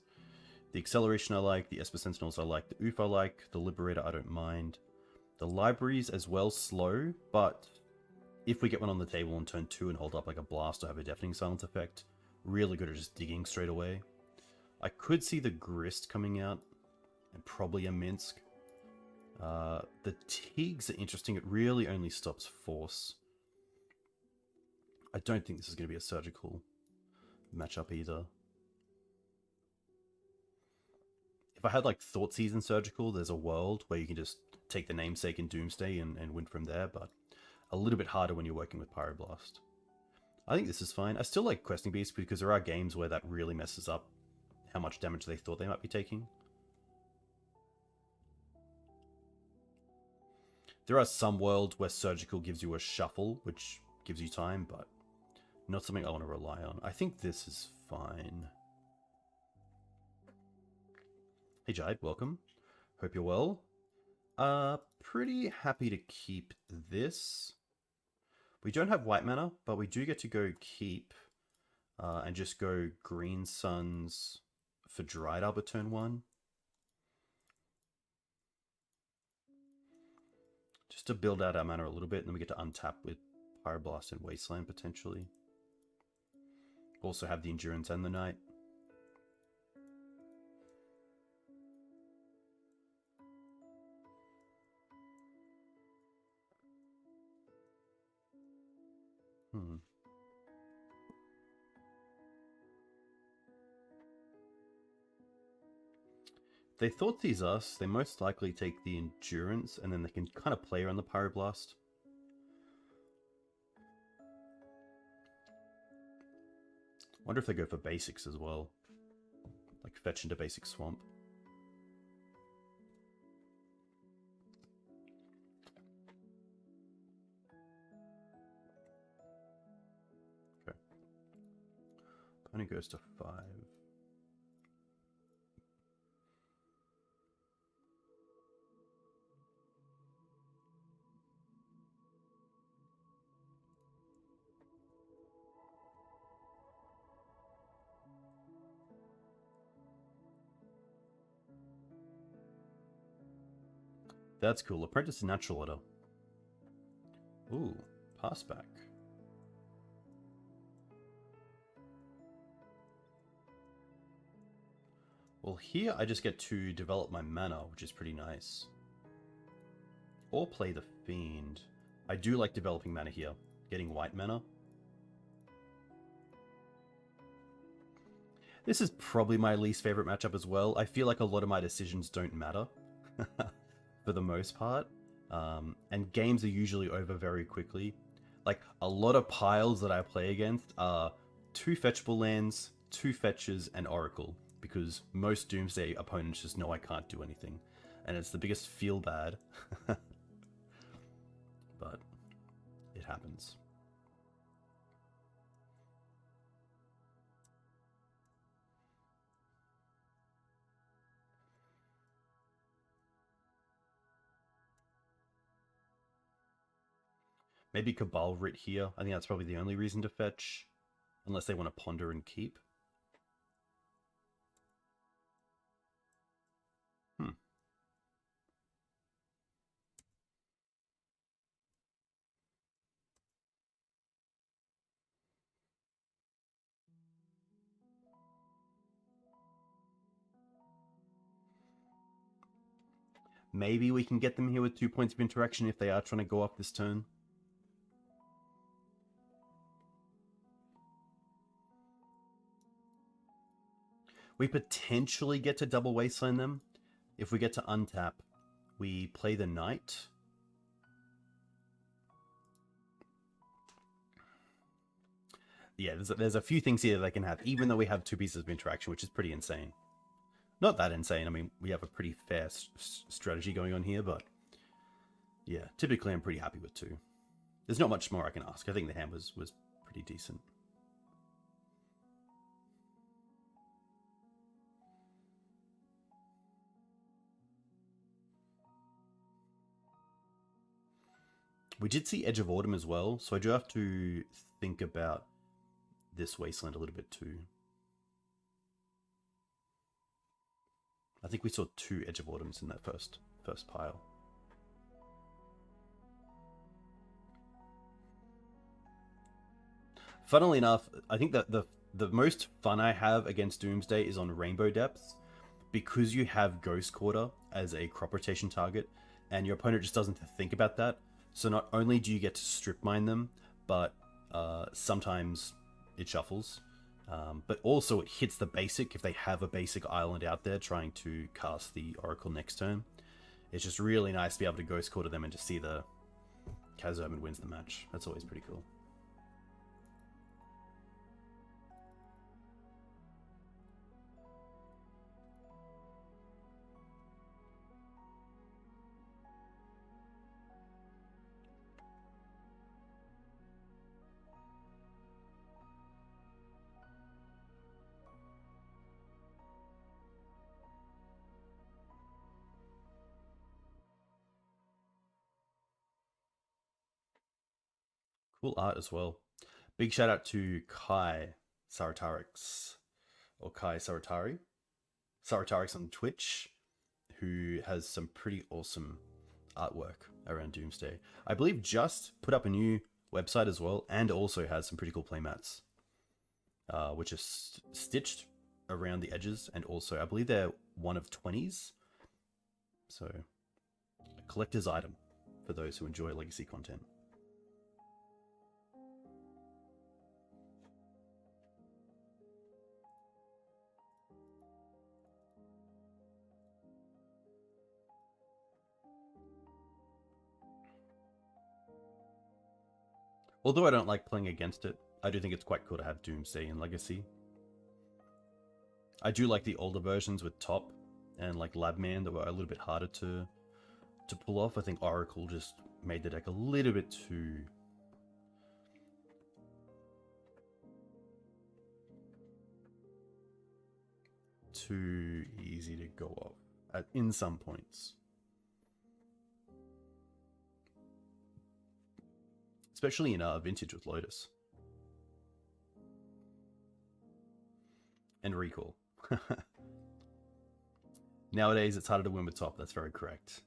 The acceleration I like, the Esper Sentinels I like, the Oof I like, the Liberator I don't mind. The libraries as well slow, but if we get one on the table on turn 2 and hold up like a blast or have a deafening silence effect, really good at just digging straight away. I could see the Grist coming out, and probably a Minsk. The Teegs are interesting, it really only stops force. I don't think this is going to be a surgical matchup either. If I had like Thoughtseize and Surgical, there's a world where you can just take the namesake in Doomsday and win from there, but a little bit harder when you're working with Pyroblast. I think this is fine. I still like Questing Beast because there are games where that really messes up how much damage they thought they might be taking. There are some worlds where Surgical gives you a shuffle, which gives you time, but not something I want to rely on. I think this is fine. Hey Jide, welcome. Hope you're well. Pretty happy to keep this. We don't have white mana, but we do get to go keep and just go Green Suns for Dried Arbor turn 1. Just to build out our mana a little bit, and then we get to untap with Pyroblast and Wasteland potentially. Also have the Endurance and the Knight. They thought these us, they most likely take the Endurance, and then they can kind of play around the Pyroblast. Wonder if they go for basics as well. Like fetch into basic swamp. Okay. Opponent goes to 5. That's cool. Apprentice to Natural Order. Ooh, pass back. Well, here I just get to develop my mana, which is pretty nice. Or play the Fiend. I do like developing mana here. Getting white mana. This is probably my least favorite matchup as well. I feel like a lot of my decisions don't matter. For the most part. And games are usually over very quickly. Like, a lot of piles that I play against are 2 fetchable lands, 2 fetches, and Oracle. because most Doomsday opponents just know I can't do anything. And it's the biggest feel bad. But it happens. Maybe Cabal Writ here. I think that's probably the only reason to fetch. Unless they want to ponder and keep. Maybe we can get them here with 2 points of interaction if they are trying to go off this turn. We potentially get to double wasteland them. If we get to untap, we play the knight. Yeah, there's a few things here that they can have, even though we have 2 pieces of interaction, which is pretty insane. Not that insane. I mean, we have a pretty fair strategy going on here, but yeah, typically I'm pretty happy with 2. There's not much more I can ask. I think the hand was pretty decent. We did see Edge of Autumn as well, so I do have to think about this wasteland a little bit too. I think we saw 2 Edge of Autumns in that first pile. Funnily enough, I think that the most fun I have against Doomsday is on Rainbow Depths, because you have Ghost Quarter as a crop rotation target, and your opponent just doesn't think about that. So not only do you get to strip mine them, but sometimes it shuffles. But also it hits the basic if they have a basic island out there trying to cast the Oracle next turn. It's just really nice to be able to Ghost Quarter them and just see the Kazurman wins the match. That's always pretty cool. Cool art as well. Big shout out to Kai Saratarix, or Kai Saratari. Saratarix on Twitch, who has some pretty awesome artwork around Doomsday. I believe just put up a new website as well, and also has some pretty cool playmats, which are stitched around the edges, and also I believe they're one of 20s. So, a collector's item for those who enjoy legacy content. Although I don't like playing against it, I do think it's quite cool to have Doomsday in Legacy. I do like the older versions with Top and like Labman that were a little bit harder to pull off. I think Oracle just made the deck a little bit too easy to go off in some points. Especially in Vintage with Lotus. And Recall. Nowadays, it's harder to win with Top. That's very correct.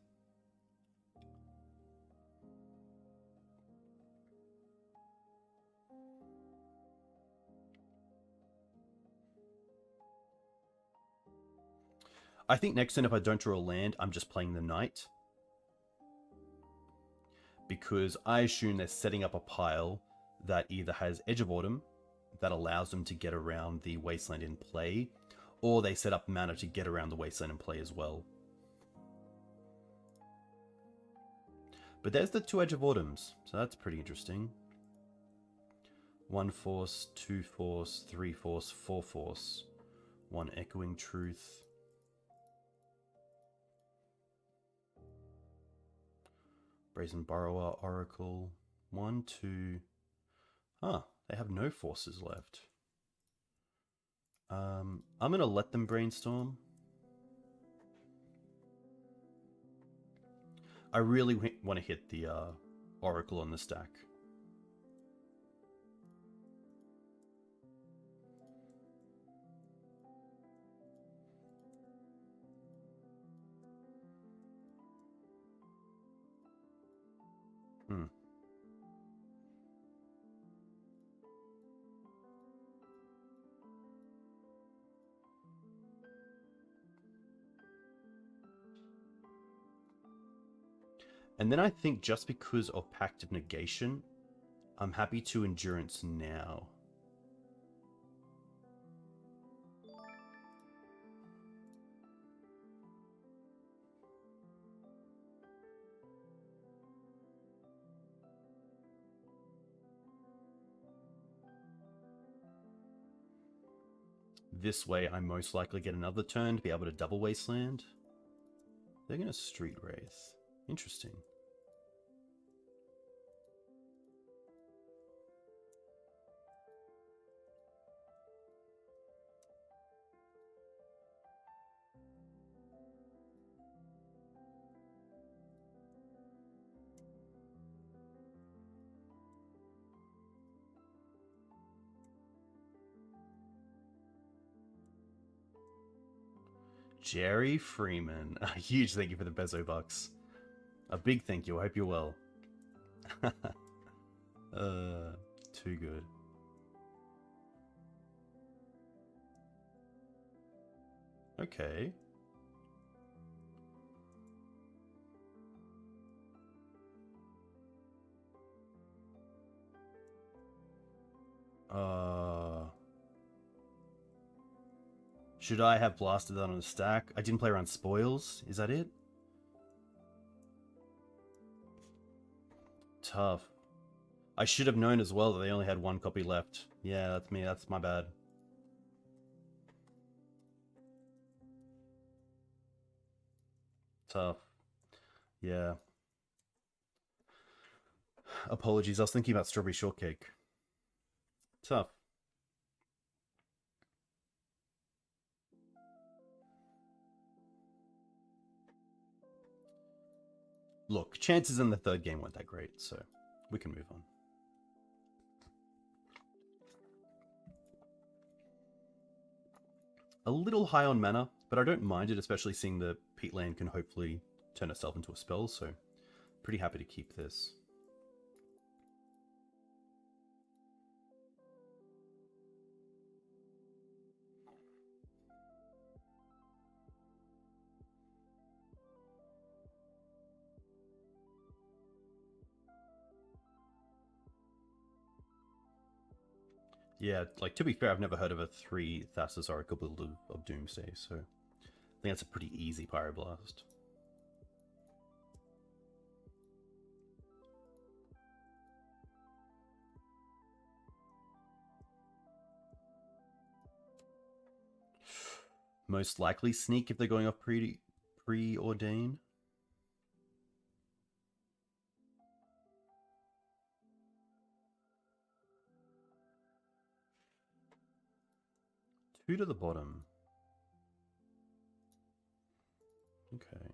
I think next turn, if I don't draw a land, I'm just playing the Knight. Because I assume they're setting up a pile that either has Edge of Autumn, that allows them to get around the Wasteland in play, or they set up mana to get around the Wasteland in play as well. But there's the 2 Edge of Autumns, so that's pretty interesting. 1 force, 2 force, 3 force, 4 force. 1 Echoing Truth. Brazen Borrower, Oracle. 1, 2. Ah, they have no forces left. I'm going to let them brainstorm. I really want to hit the Oracle on the stack. And then I think just because of Pact of Negation, I'm happy to Endurance now. This way, I most likely get another turn to be able to double Wasteland. They're going to Street Wraith. Interesting. Jerry Freeman. A huge thank you for the Bezo bucks. A big thank you. I hope you're well. Too good. Okay. Should I have blasted that on a stack? I didn't play around spoils. Is that it? Tough. I should have known as well that they only had 1 copy left. Yeah, that's me. That's my bad. Tough. Yeah. Apologies. I was thinking about Strawberry Shortcake. Tough. Look, chances in the 3rd game weren't that great, so we can move on. A little high on mana, but I don't mind it, especially seeing the Peatland can hopefully turn itself into a spell, so pretty happy to keep this. Yeah, like, to be fair, I've never heard of a 3 Thassa's Oracle build of Doomsday, so I think that's a pretty easy Pyroblast. Most likely Sneak if they're going off preordain. Two to the bottom. Okay.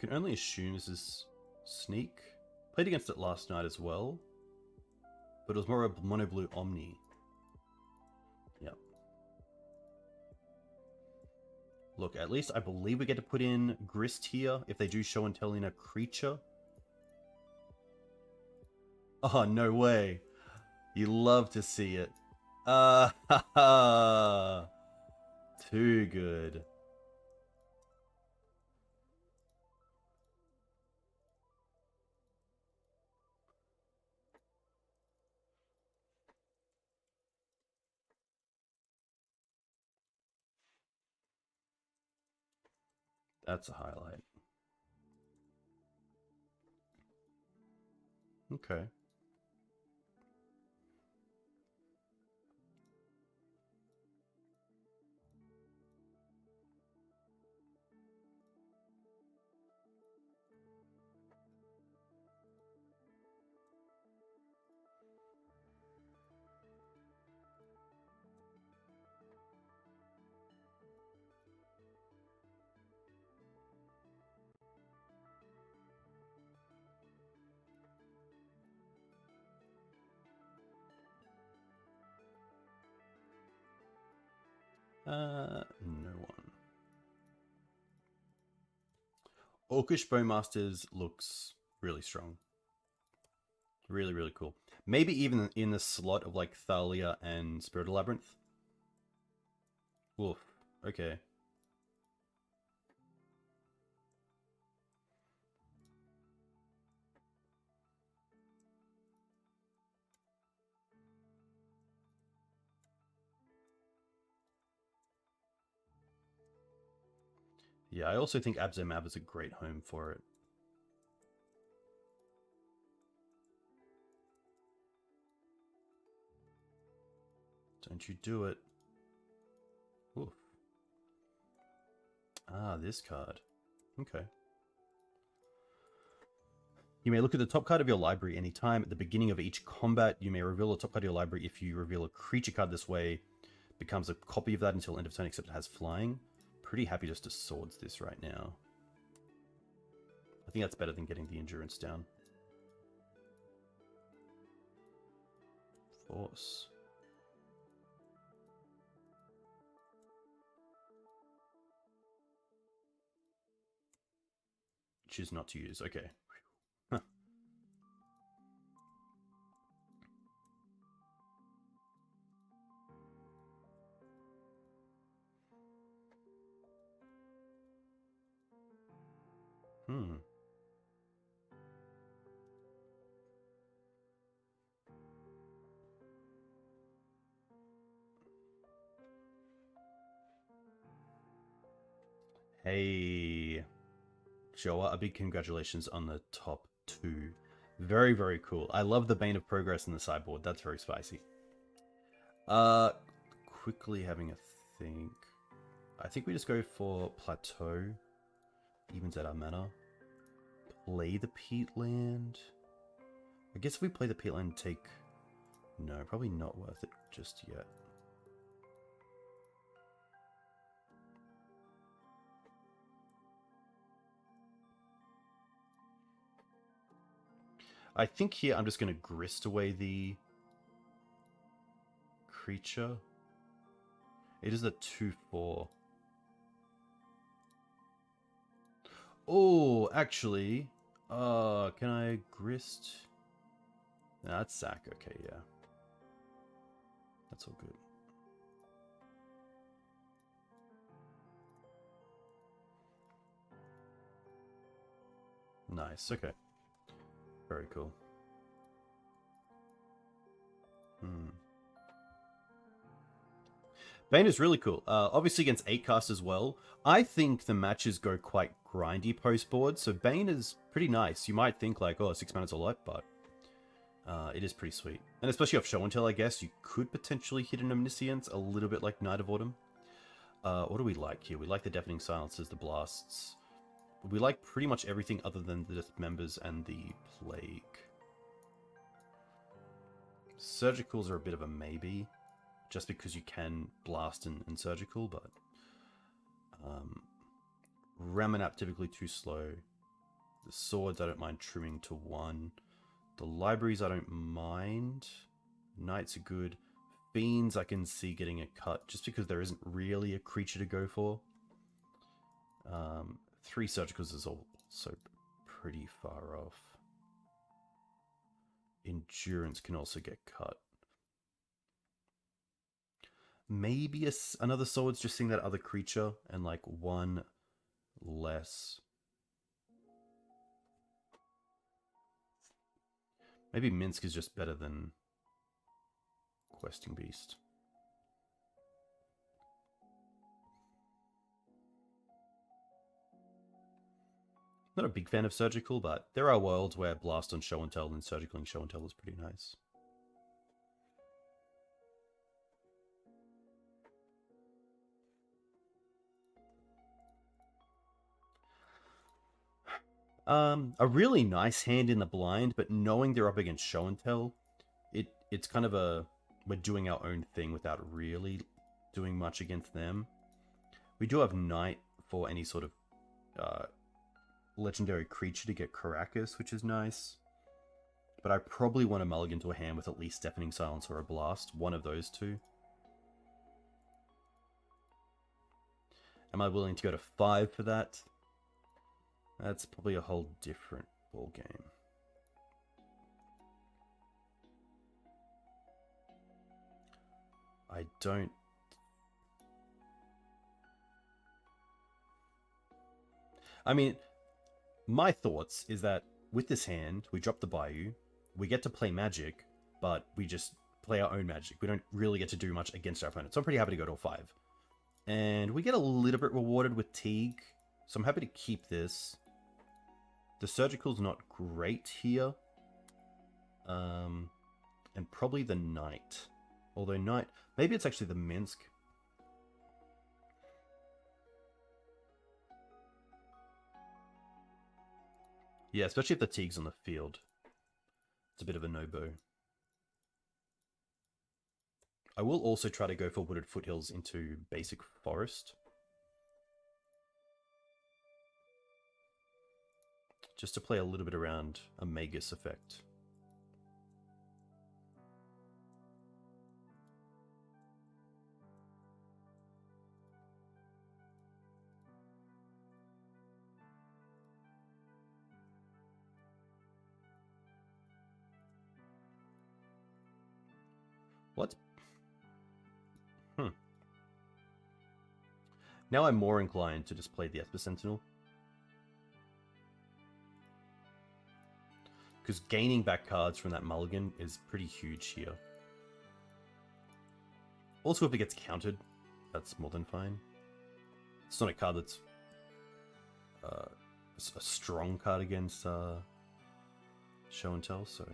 Can only assume this is Sneak. Played against it last night as well, but it was more a mono blue Omni. Yep. Look, at least I believe we get to put in Grist here if they do show and tell in a creature. Oh, no way. You love to see it. Too good. That's a highlight. Okay. No one. Orcish Bowmasters looks really strong. Really, really cool. Maybe even in the slot of like Thalia and Spirit Labyrinth. Oof. Okay. Yeah, I also think Abzomab is a great home for it. Don't you do it. Oof. Ah, this card. Okay. You may look at the top card of your library anytime. At the beginning of each combat, you may reveal the top card of your library. If you reveal a creature card this way, becomes a copy of that until end of turn, except it has flying. Pretty happy just to swords this right now. I think that's better than getting the endurance down. Force. Choose not to use. Okay. Huh. Hmm. Hey, Joa, a big congratulations on the top 2. Very, very cool. I love the Bane of Progress in the sideboard. That's very spicy. Quickly having a think. I think we just go for Plateau. Evens out our mana. Play the Peatland. I guess if we play the Peatland, take... No, probably not worth it just yet. I think here I'm just going to grist away the creature. It is a 2/4. Oh, actually, can I grist? No, that's sack. Okay, yeah. That's all good. Nice, okay. Very cool. Bane is really cool. Obviously against 8 cast as well. I think the matches go quite grindy post-board, so Bane is pretty nice. You might think like, oh, 6 mana's a lot, but it is pretty sweet. And especially off Show and Tell, I guess, you could potentially hit an Omniscience, a little bit like Night of Autumn. What do we like here? We like the Deafening Silences, the Blasts. We like pretty much everything other than the Dismembers and the Plague. Surgicals are a bit of a maybe, just because you can blast and surgical, but Ramanap typically too slow. The swords I don't mind trimming to 1. The libraries I don't mind. Knights are good. Fiends I can see getting a cut, just because there isn't really a creature to go for. 3 surgicals is also pretty far off. Endurance can also get cut. Maybe another sword's just seeing that other creature and like 1 less. Maybe Minsk is just better than Questing Beast. Not a big fan of Surgical, but there are worlds where Blast on Show and Tell and Surgical and Show and Tell is pretty nice. A really nice hand in the blind, but knowing they're up against Show and Tell, it's kind of a we're doing our own thing without really doing much against them. We do have Knight for any sort of legendary creature to get Caracas, which is nice. But I probably want to mulligan to a hand with at least Deafening Silence or a Blast, one of those two. Am I willing to go to 5 for that? That's probably a whole different ball game. I don't... I mean, my thoughts is that with this hand, we drop the Bayou, we get to play Magic, but we just play our own Magic. We don't really get to do much against our opponent, so I'm pretty happy to go to a 5. And we get a little bit rewarded with Teeg, so I'm happy to keep this. The Surgical's not great here. And probably the Knight. Although Knight... Maybe it's actually the Minsk. Yeah, especially if the Teeg's on the field. It's a bit of a no-bo. I will also try to go for Wooded Foothills into basic forest. Just to play a little bit around a Magus effect. What? Now I'm more inclined to just play the Esper Sentinel. Because gaining back cards from that mulligan is pretty huge here. Also, if it gets countered, that's more than fine. It's not a card that's a strong card against Show and Tell, so...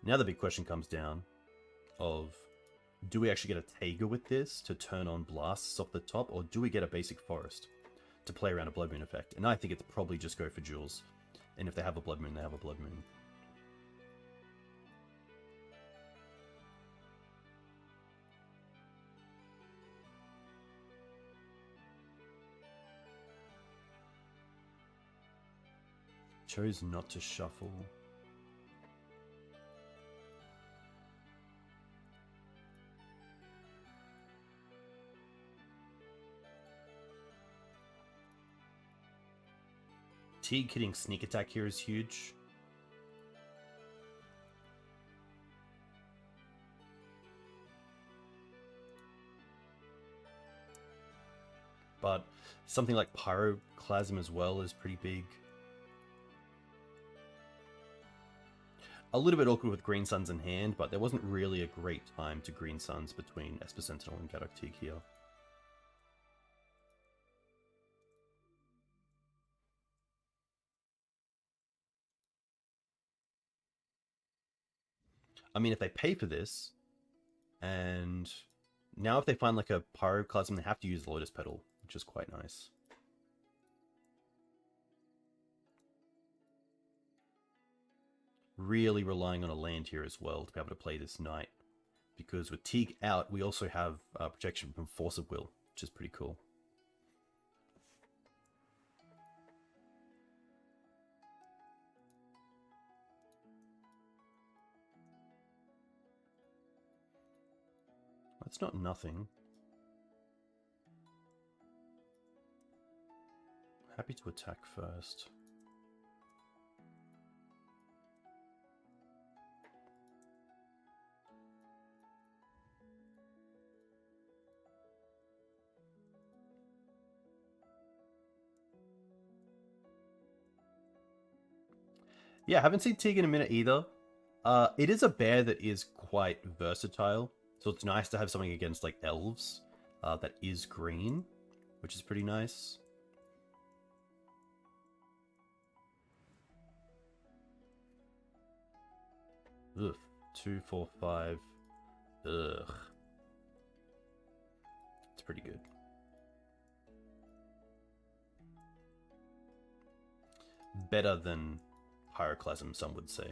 Now the big question comes down of, do we actually get a Taiga with this to turn on blasts off the top, or do we get a basic forest to play around a Blood Moon effect? And I think it's probably just go for Jewels. And if they have a Blood Moon, they have a Blood Moon. Chose not to shuffle. Teeg hitting Sneak Attack here is huge. But something like Pyroclasm as well is pretty big. A little bit awkward with Green Suns in hand, but there wasn't really a great time to Green Suns between Esper Sentinel and Gaddock Teeg here. I mean, if they pay for this, and now if they find like a Pyroclasm, they have to use Lotus Petal, which is quite nice. Really relying on a land here as well to be able to play this Knight. Because with Teeg out, we also have protection from Force of Will, which is pretty cool. That's not nothing. Happy to attack first. Yeah, I haven't seen Teeg in a minute either. It is a bear that is quite versatile, so it's nice to have something against like elves that is green, which is pretty nice. Ugh, 2, 4, 5. Ugh, it's pretty good. Better than Hieroclasm, some would say.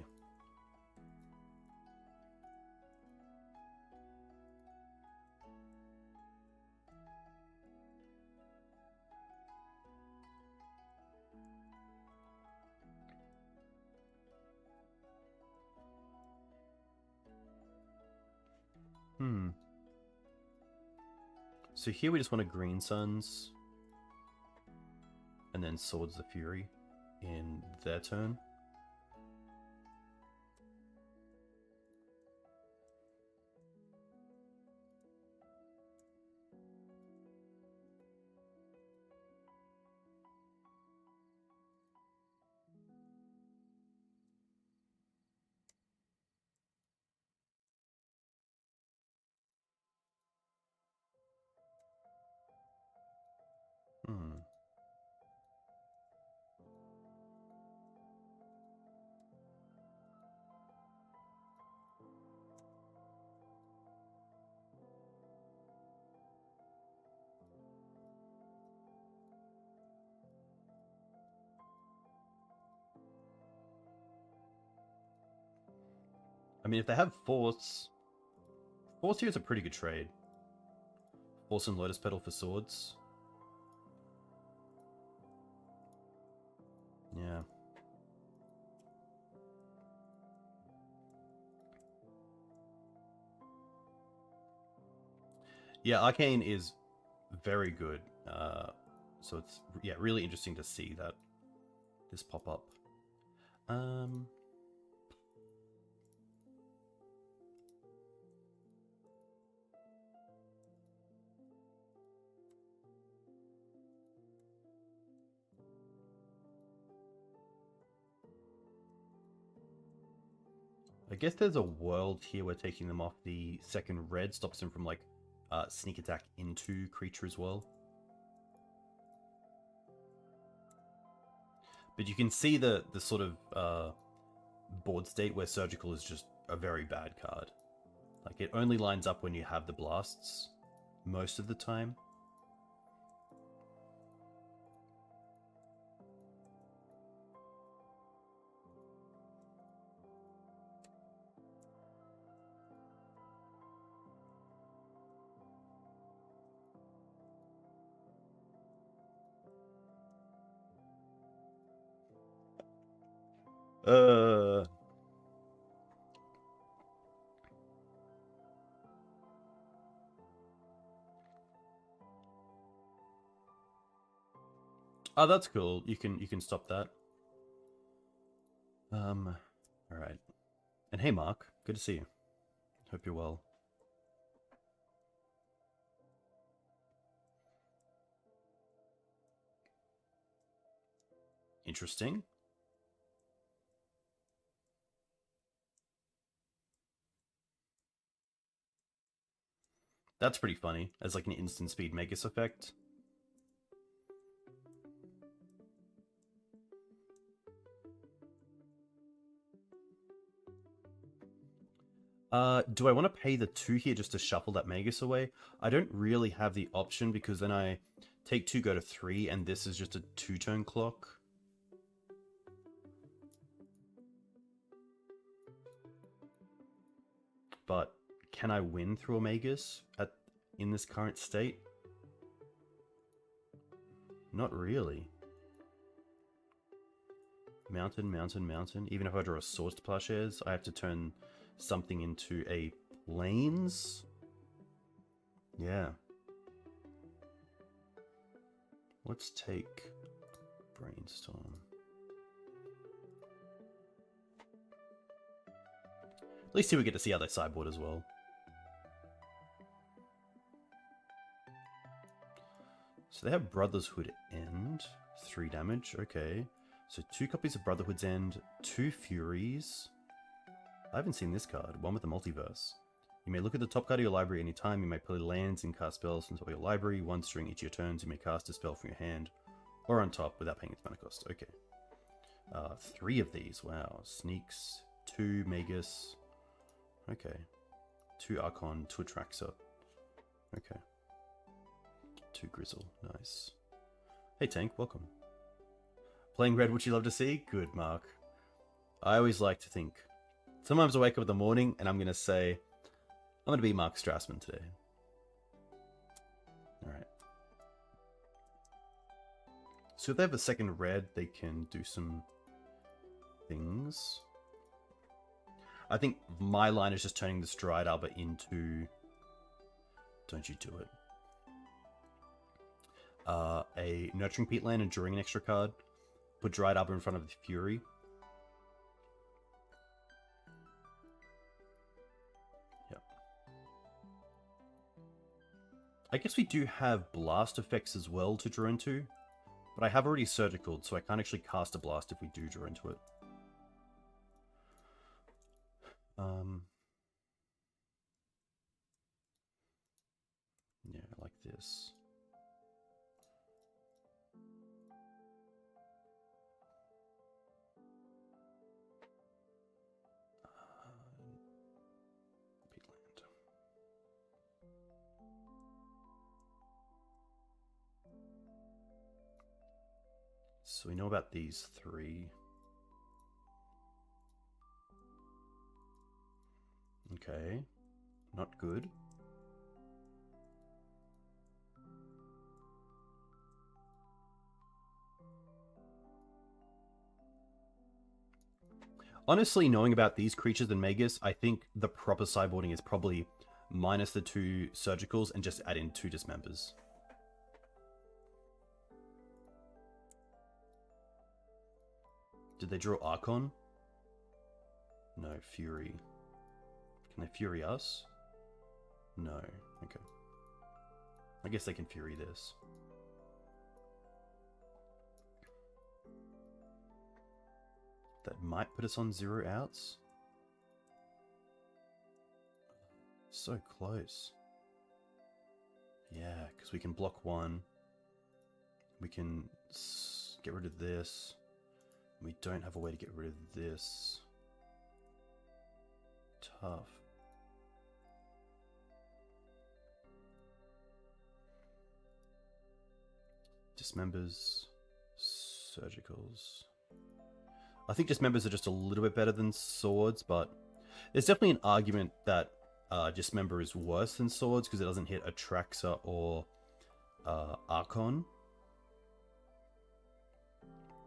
So here we just want a Green Suns. And then Swords the Fury in their turn. I mean, if they have Force here is a pretty good trade. Force and Lotus Petal for swords. Yeah. Yeah, Arcane is very good. So it's, yeah, really interesting to see that this pop up. I guess there's a world here where taking them off the second red stops them from like sneak attack into creature as well. But you can see the sort of board state where Surgical is just a very bad card. Like, it only lines up when you have the blasts most of the time. Oh, that's cool. You can stop that. All right. And hey, Mark, good to see you. Hope you're well. Interesting. That's pretty funny, as like an instant speed Magus effect. Do I want to pay the 2 here just to shuffle that Magus away? I don't really have the option because then I take 2, go to 3, and this is just a 2-turn clock. But can I win through a Magus in this current state? Not really. Mountain, mountain, mountain. Even if I draw a Swords to Plowshares, I have to turn something into a Plains? Yeah. Let's take Brainstorm. At least here we get to see how they sideboard as well. So they have Brotherhood End. 3 damage, okay. So 2 copies of Brotherhood's End, 2 Furies. I haven't seen this card, one with the multiverse. You may look at the top card of your library anytime. You may play lands and cast spells from top of your library. Once during each of your turns, you may cast a spell from your hand or on top without paying its mana cost. Okay. 3 of these. Wow. Sneaks, 2 Magus. Okay. 2 Archon, 2 Atraxa. Okay. 2 Grizzle. Nice. Hey Tank, welcome. Playing red, would you love to see? Good, Mark. I always like to think. Sometimes I wake up in the morning and I'm going to say, I'm going to be Mark Strassman today. Alright. So if they have a second red, they can do some things. I think my line is just turning this Dried Arbor into... Don't you do it. A Nurturing Peatland and drawing an extra card. Put Dried Arbor in front of the Fury. Yep. I guess we do have blast effects as well to draw into. But I have already Surgicaled, so I can't actually cast a blast if we do draw into it. Yeah, like this. Peatland. So we know about these 3. Okay, not good. Honestly, knowing about these creatures and Magus, I think the proper sideboarding is probably minus the 2 Surgicals and just add in 2 Dismembers. Did they draw Archon? No, Fury. Can they Fury us? No. Okay. I guess they can Fury this. That might put us on 0 outs. So close. Yeah, because we can block 1. We can get rid of this. We don't have a way to get rid of this. Tough. Dismembers. Surgicals. I think Dismembers are just a little bit better than Swords, but there's definitely an argument that Dismember is worse than Swords because it doesn't hit Atraxa or Archon.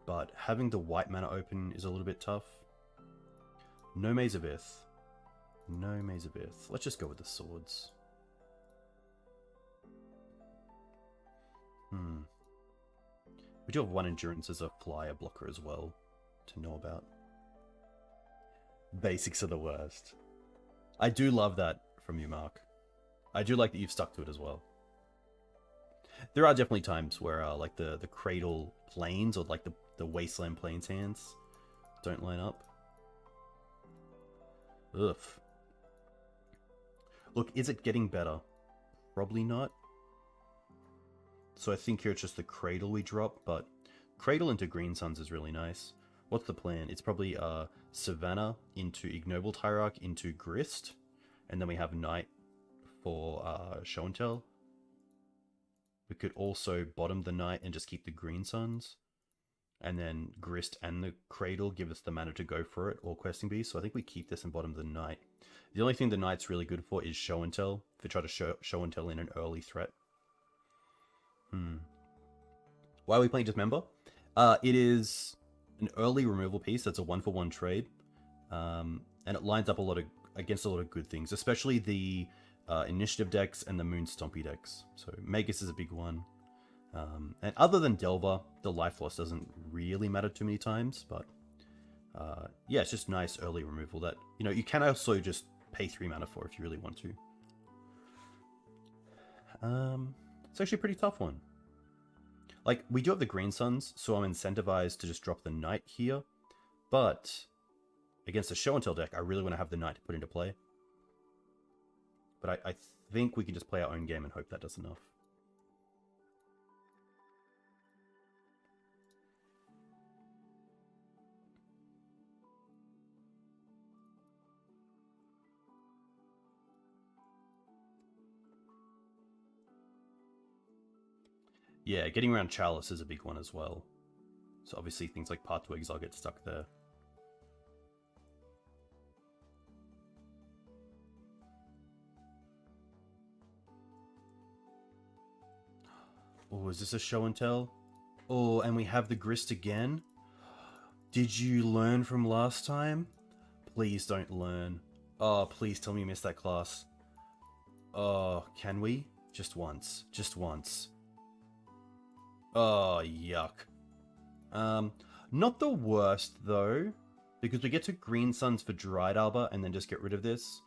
But having the white mana open is a little bit tough. No Maze of Ith. No Maze of Ith. Let's just go with the Swords. We do have 1 Endurance as a flyer blocker as well to know about. Basics are the worst. I do love that from you, Mark. I do like that you've stuck to it as well. There are definitely times where like the Cradle Plains or like the Wasteland Plains hands don't line up. Ugh. Look, is it getting better? Probably not. So I think here it's just the Cradle we drop, but Cradle into Green Suns is really nice. What's the plan? It's probably Savannah into Ignoble Hierarch into Grist, and then we have Knight for Show and Tell. We could also bottom the Knight and just keep the Green Suns, and then Grist and the Cradle give us the mana to go for it, or Questing Beast. So I think we keep this and bottom the Knight. The only thing the Knight's really good for is Show and Tell, if we try to show and Tell in an early threat. Why are we playing Dismember? It is an early removal piece that's a 1-for-1 trade, and it lines up against a lot of good things, especially the initiative decks and the Moon Stompy decks. So Magus is a big one, and other than Delver, the life loss doesn't really matter too many times. But yeah, it's just nice early removal that you can also just pay 3 mana for if you really want to. It's actually a pretty tough one. Like, we do have the Green Suns, so I'm incentivized to just drop the Knight here. But against a Show and Tell deck, I really want to have the Knight to put into play. But I think we can just play our own game and hope that does enough. Yeah, getting around Chalice is a big one as well. So obviously things like Path to Exile get stuck there. Oh, is this a Show and Tell? Oh, and we have the Grist again? Did you learn from last time? Please don't learn. Oh, please tell me you missed that class. Oh, can we? Just once. Just once. Oh, yuck. Not the worst, though, because we get to Green Suns for Dried Arbor and then just get rid of this.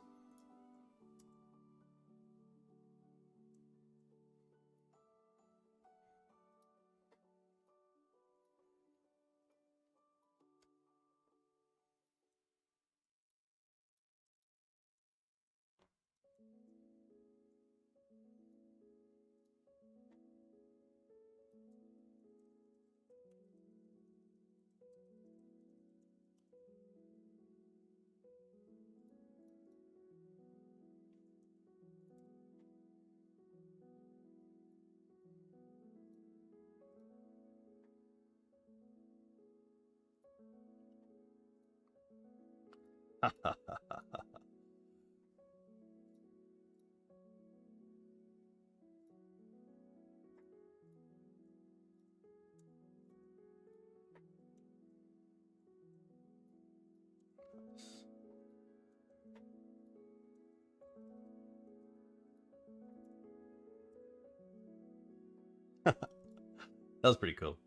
That was pretty cool.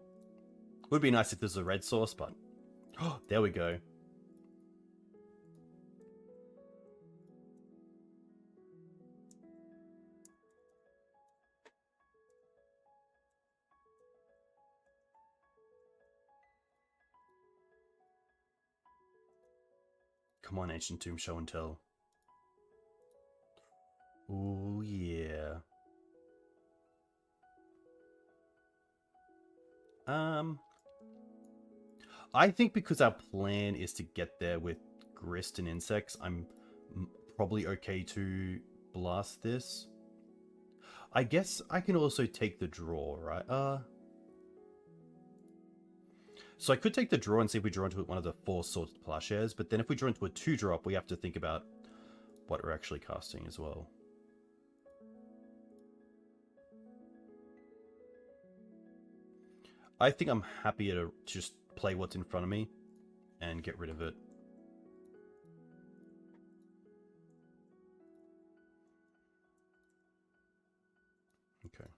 Would be nice if there's a red source, but... Oh, there we go. Come on, Ancient Tomb, Show and Tell. Ooh, yeah. I think because our plan is to get there with Grist and Insects, I'm probably okay to blast this. I guess I can also take the draw, right? So I could take the draw and see if we draw into one of the 4 sorted plowshares, but then if we draw into a 2-drop, we have to think about what we're actually casting as well. I think I'm happy to just play what's in front of me and get rid of it. Okay.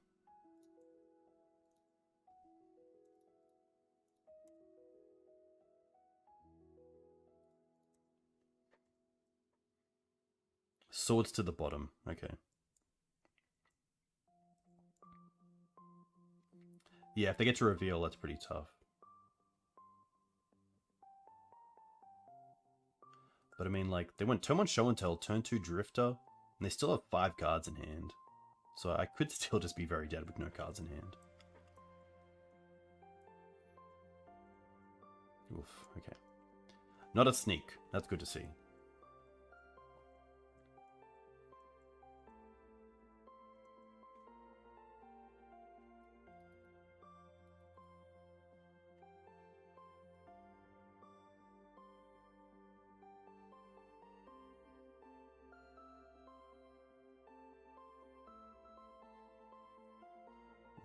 Swords to the bottom. Okay. Yeah, if they get to reveal, that's pretty tough. But I mean, like, they went turn 1 Show and Tell, turn 2 Drifter, and they still have 5 cards in hand. So I could still just be very dead with no cards in hand. Oof, okay. Not a sneak. That's good to see.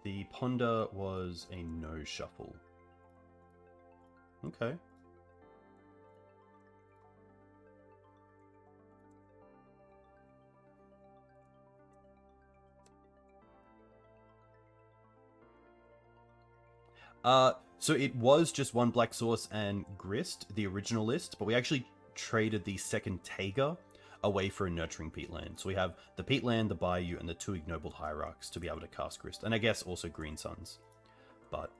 The Ponder was a no shuffle. Okay. So it was just 1 black source and Grist, the original list, but we actually traded the second Taiga away for a Nurturing Peatland. So we have the Peatland, the Bayou, and the 2 Ignoble Hierarchs to be able to cast Grist. And I guess also Green Suns. but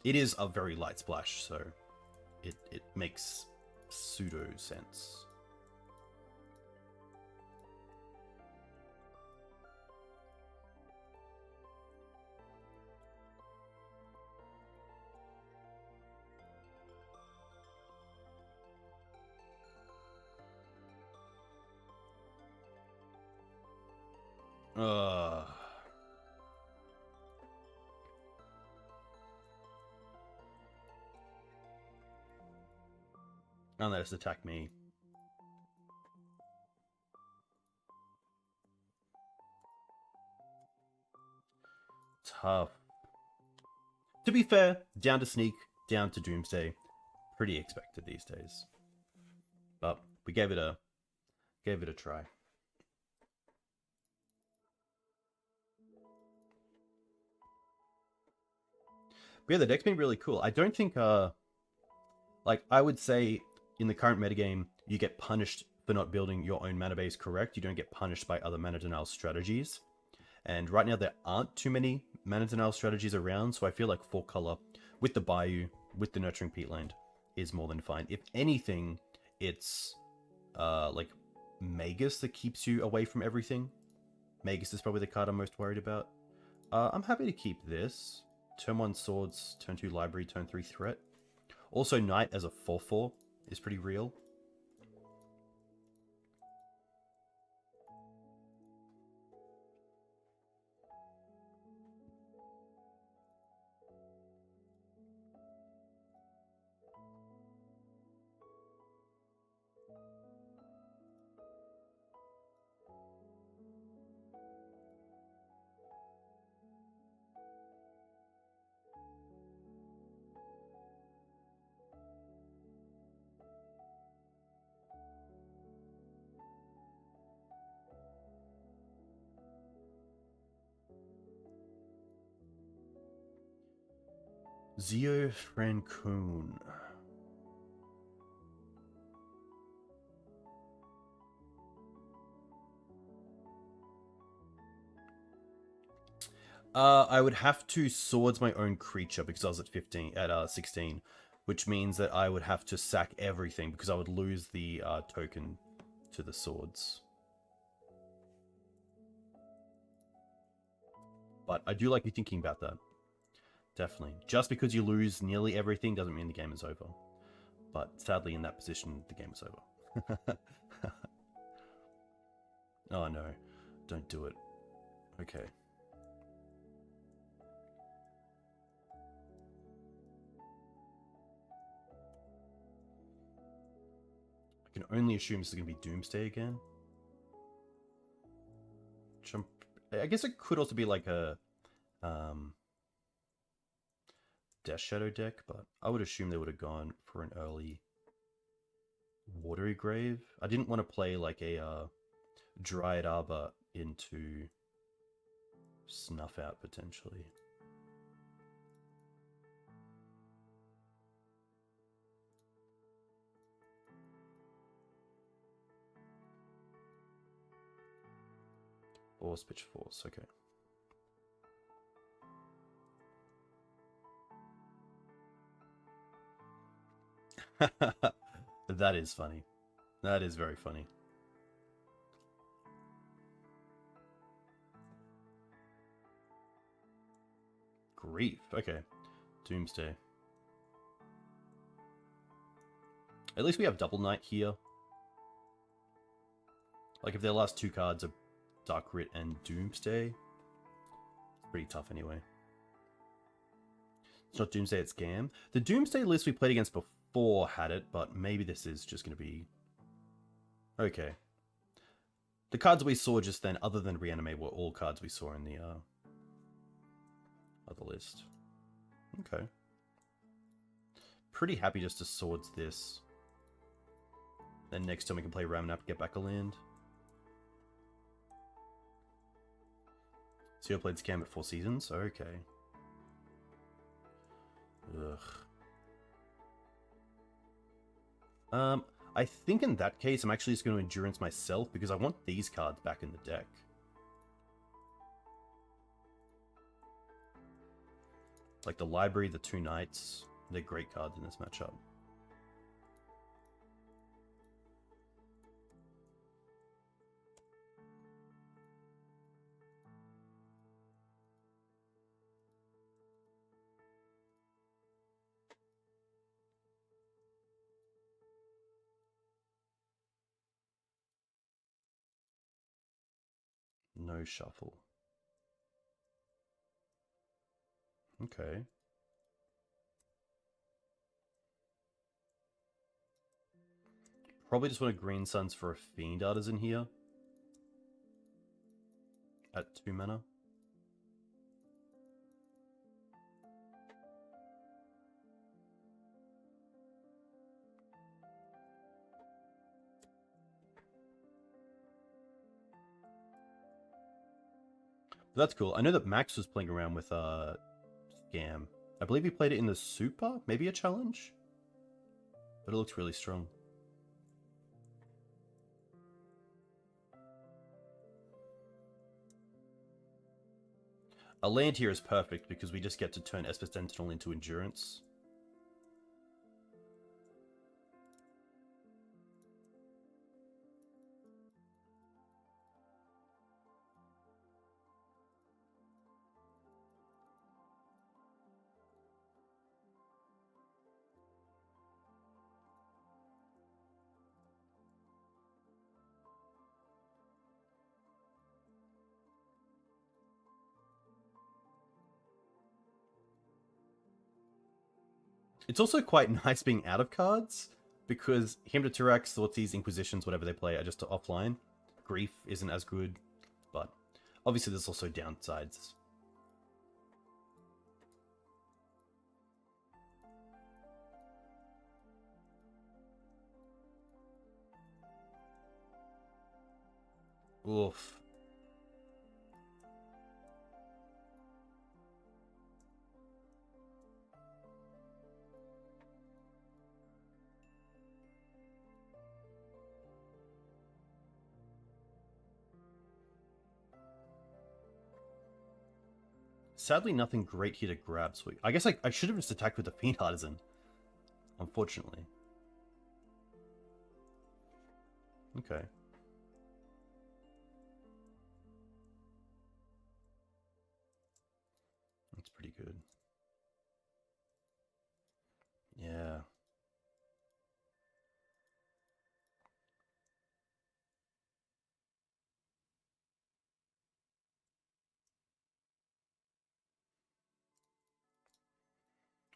it is a very light splash, so it makes pseudo sense. And let us attack me. Tough. To be fair, down to Sneak, down to Doomsday. Pretty expected these days. But we gave it a try. But yeah, the deck's been really cool. I don't think like I would say in the current metagame, you get punished for not building your own mana base correct. You don't get punished by other mana denial strategies. And right now there aren't too many mana denial strategies around, so I feel like 4-color with the Bayou, with the Nurturing Peatland, is more than fine. If anything, it's like Magus that keeps you away from everything. Magus is probably the card I'm most worried about. I'm happy to keep this. Turn 1 Swords, turn 2 Library, turn 3 Threat. Also Knight as a 4/4 is pretty real. Zio Francoon. I would have to swords my own creature because I was at 16, which means that I would have to sack everything because I would lose the token to the swords. But I do like you thinking about that. Definitely. Just because you lose nearly everything doesn't mean the game is over. But sadly, in that position, the game is over. Oh no. Don't do it. Okay. I can only assume this is going to be Doomsday again. I guess it could also be like a Death Shadow deck, but I would assume they would have gone for an early Watery Grave. I didn't want to play like a Dryad Arbor into Snuff Out potentially. Force, Pitch Force, okay. That is funny. That is very funny. Grief, okay. Doomsday. At least we have Double Knight here. Like if their last 2 cards are Dark Writ and Doomsday, it's pretty tough anyway. It's not Doomsday, it's Gam. The Doomsday list we played against before had it, but maybe this is just going to be... Okay. The cards we saw just then, other than Reanimate, were all cards we saw in the other list. Okay. Pretty happy just to Swords this. Then next time we can play Ramunap, get back a land. So you played Scam at 4 seasons? Okay. Ugh. I think in that case, I'm actually just going to Endurance myself because I want these cards back in the deck. Like the library, the 2 knights, they're great cards in this matchup. No shuffle. Okay. Probably just want a Green Suns for a Fiend Artisan here. At 2 mana. But that's cool. I know that Max was playing around with Scam. I believe he played it in the Super, maybe a challenge? But it looks really strong. A land here is perfect because we just get to turn Esper Sentinel into Endurance. It's also quite nice being out of cards, because Hymn to Tirax, Thoughtseize, Inquisitions, whatever they play, are just offline. Grief isn't as good, but obviously there's also downsides. Oof. Sadly, nothing great here to grab. So I guess I should have just attacked with the Fiend Artisan, unfortunately. Okay. That's pretty good. Yeah.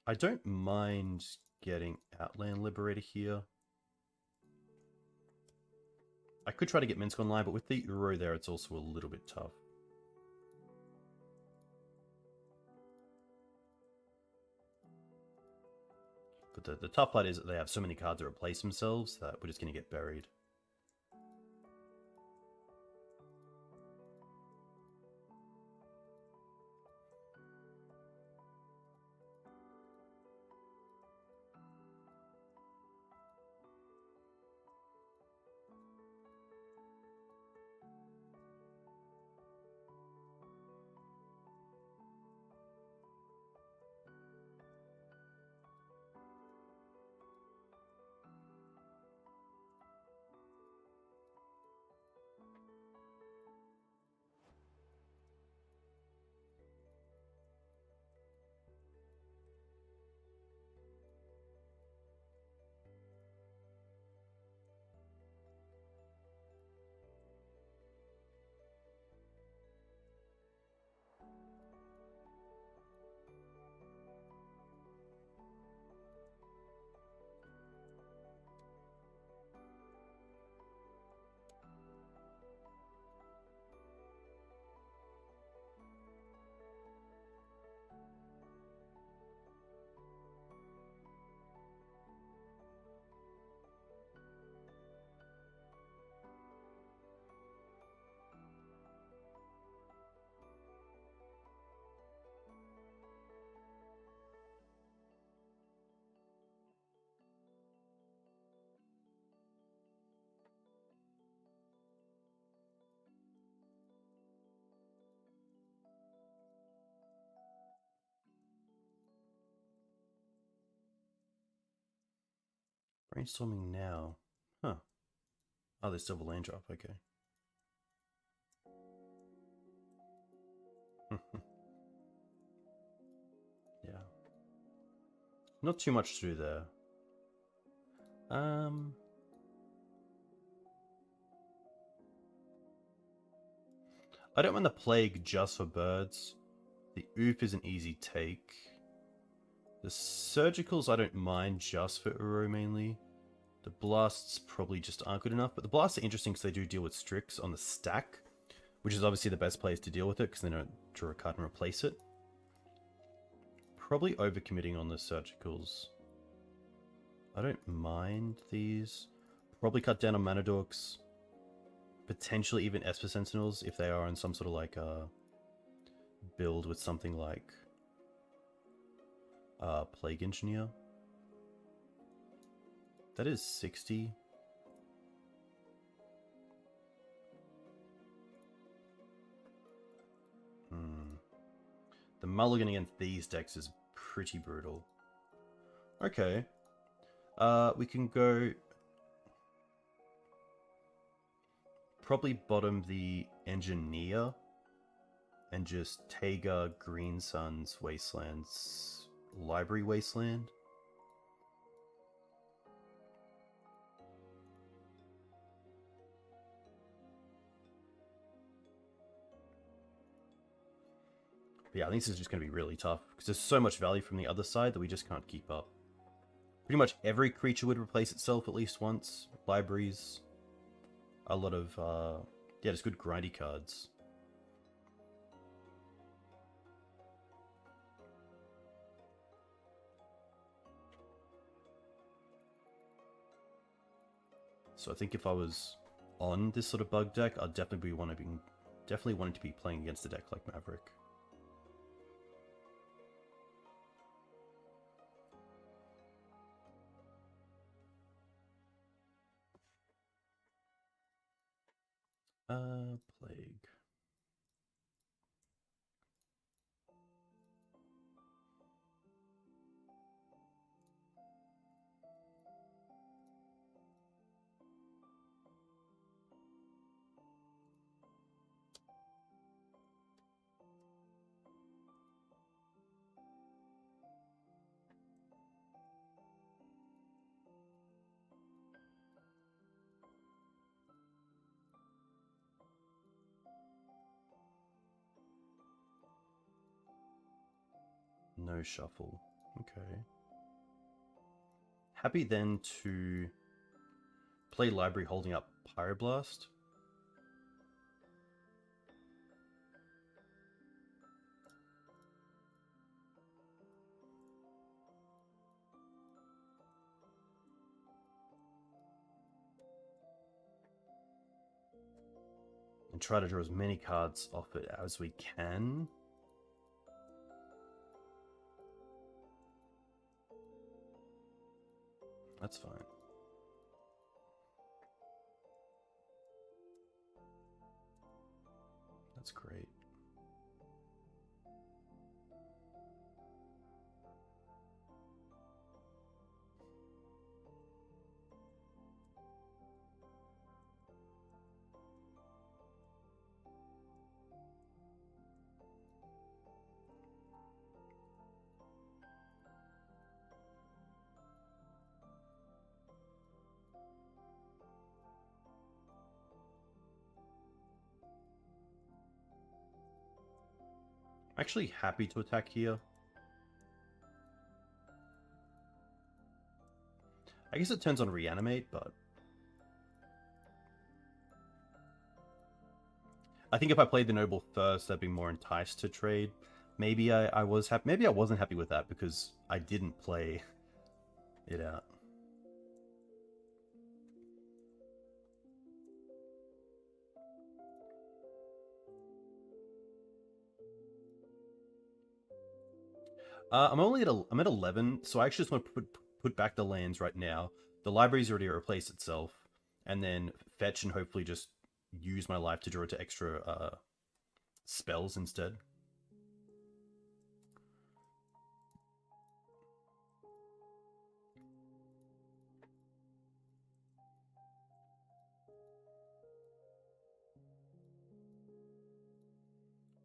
I don't mind getting Outland Liberator here. I could try to get Minsk online, but with the Uro there, it's also a little bit tough. But the tough part is that they have so many cards that replace themselves that we're just going to get buried. Brainstorming now. Huh. Oh, there's still a land drop. Okay. Yeah. Not too much to do there. I don't mind the Plague just for birds. The Oop is an easy take. The Surgicals I don't mind just for Uro mainly. The Blasts probably just aren't good enough, but the Blasts are interesting because they do deal with Strix on the stack, which is obviously the best place to deal with it because they don't draw a card and replace it. Probably overcommitting on the Surgicals. I don't mind these. Probably cut down on Mana Dorks. Potentially even Esper Sentinels if they are in some sort of like build with something like Plague Engineer. That is 60. The mulligan against these decks is pretty brutal. Okay. We can go... Probably bottom the Engineer and just Taiga, Green Suns, Wastelands, Library Wasteland. But yeah, I think this is just going to be really tough because there's so much value from the other side that we just can't keep up. Pretty much every creature would replace itself at least once. Libraries. A lot of, yeah, just good grindy cards. So I think if I was on this sort of bug deck, I'd definitely wanting to be playing against a deck like Maverick. Plague. No shuffle. Okay. Happy then to play Library holding up Pyroblast. And try to draw as many cards off it as we can. That's fine. That's great. I'm actually happy to attack here. I guess it turns on Reanimate, but I think if I played the Noble first, I'd be more enticed to trade. Maybe I was happy. Maybe I wasn't happy with that because I didn't play it out. I'm at 11, so I actually just want to put back the lands right now. The library's already replaced itself, and then fetch and hopefully just use my life to draw to extra spells instead.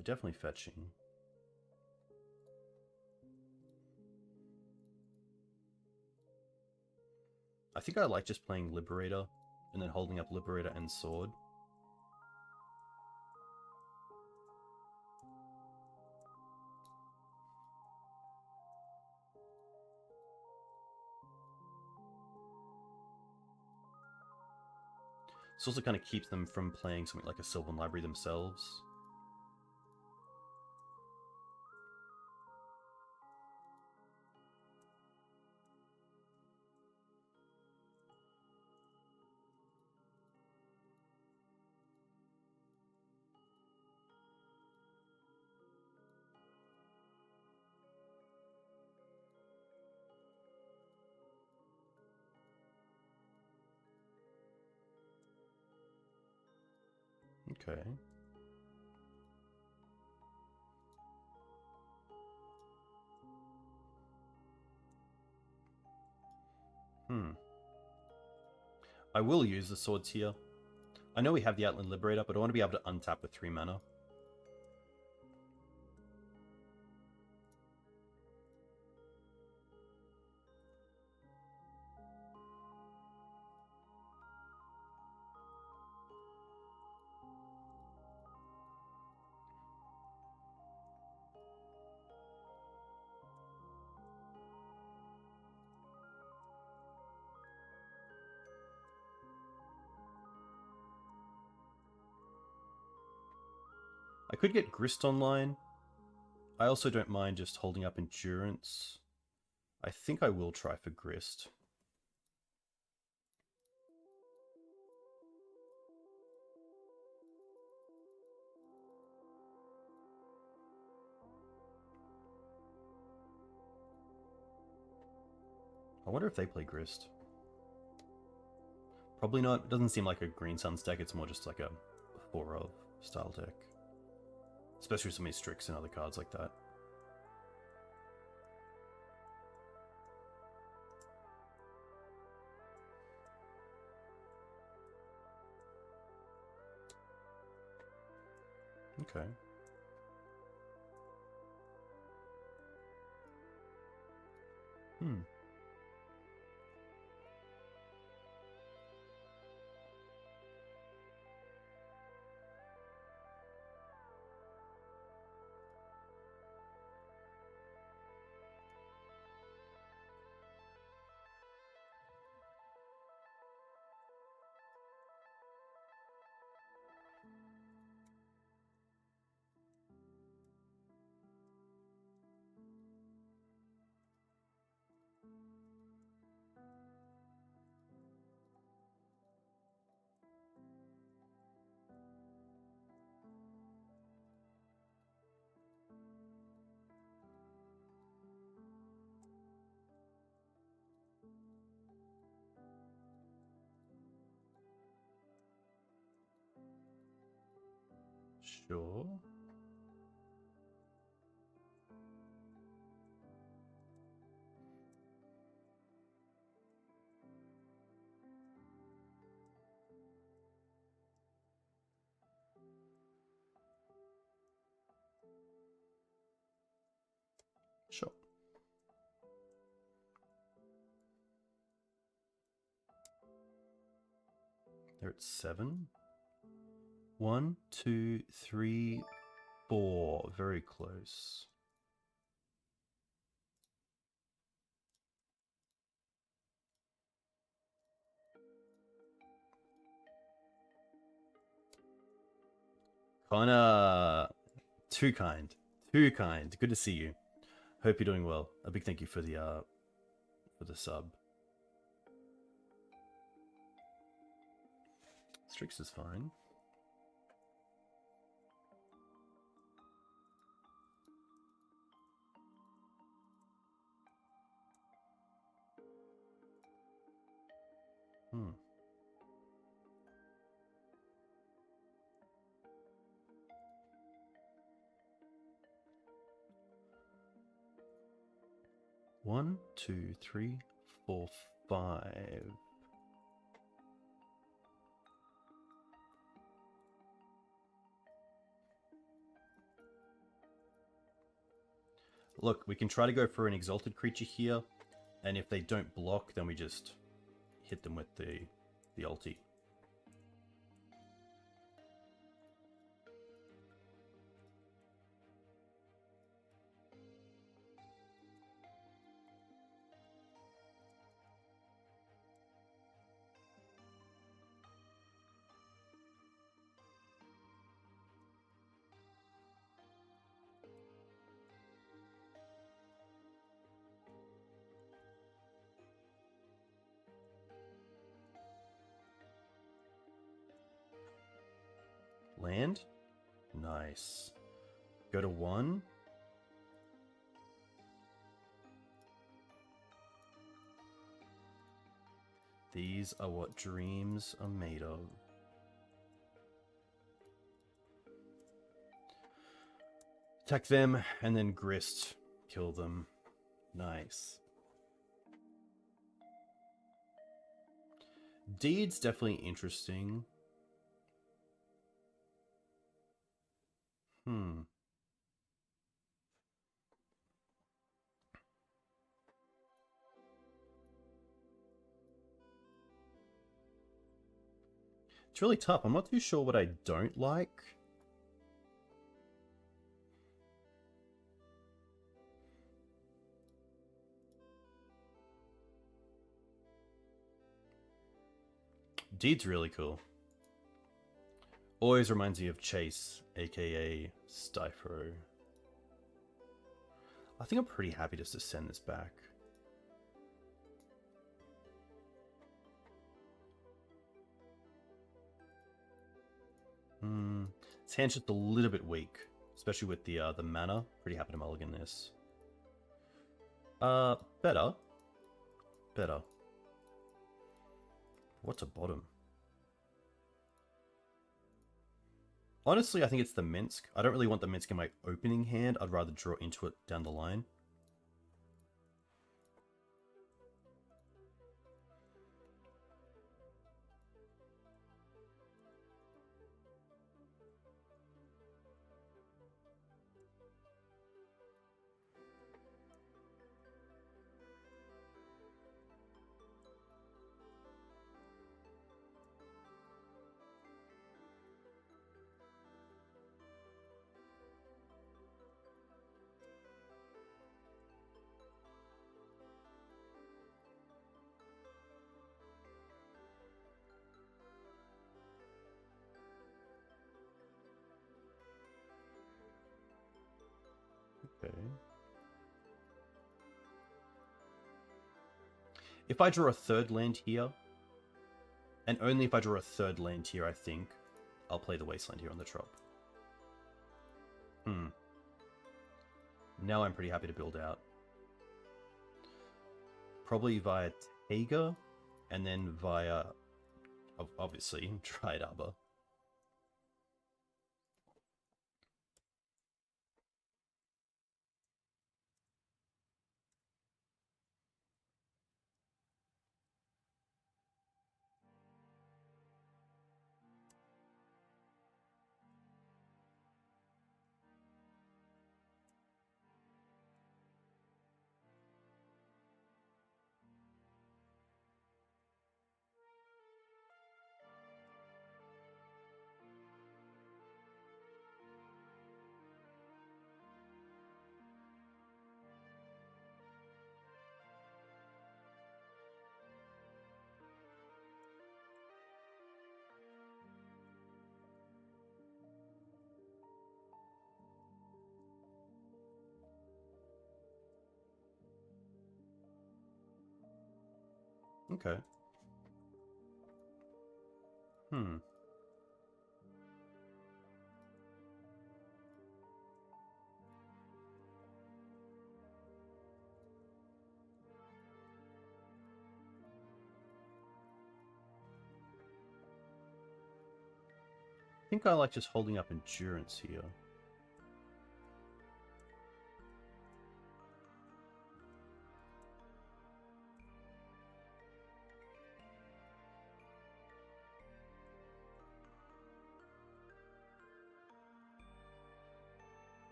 We're definitely fetching. I think I like just playing Liberator and then holding up Liberator and Sword. This also kind of keeps them from playing something like a Sylvan Library themselves. Okay. I will use the swords here. I know we have the Outland Liberator, but I want to be able to untap with 3 mana. I could get Grist online. I also don't mind just holding up Endurance. I think I will try for Grist. I wonder if they play Grist. Probably not. It doesn't seem like a Green Suns deck. It's more just like a 4-of style deck. Especially with so many Strix and other cards like that. Okay. Sure. Sure. They're at 7. 1, 2, 3, 4. Very close. Connor, too kind. Too kind. Good to see you. Hope you're doing well. A big thank you for the sub. Strix is fine. Hmm. One, 2, 3, 4, 5. Look, we can try to go for an exalted creature here, and if they don't block, then we just hit them with the ulti. Land? Nice. Go to 1. These are what dreams are made of. Attack them, and then Grist. Kill them. Nice. Deed's definitely interesting. It's really tough. I'm not too sure what I don't like. Deed's really cool. Always reminds me of Chase, aka Stifro. I think I'm pretty happy just to send this back. This hand's just a little bit weak, especially with the mana. Pretty happy to mulligan this. Better. Better. What's a bottom? Honestly, I think it's the Minsk. I don't really want the Minsk in my opening hand. I'd rather draw into it down the line. Okay. If I draw a third land here, and only if I draw a third land here, I think, I'll play the Wasteland here on the trop. Now I'm pretty happy to build out. Probably via Taiga, and then via, obviously, Dryad Arbor. Okay. I think I like just holding up endurance here.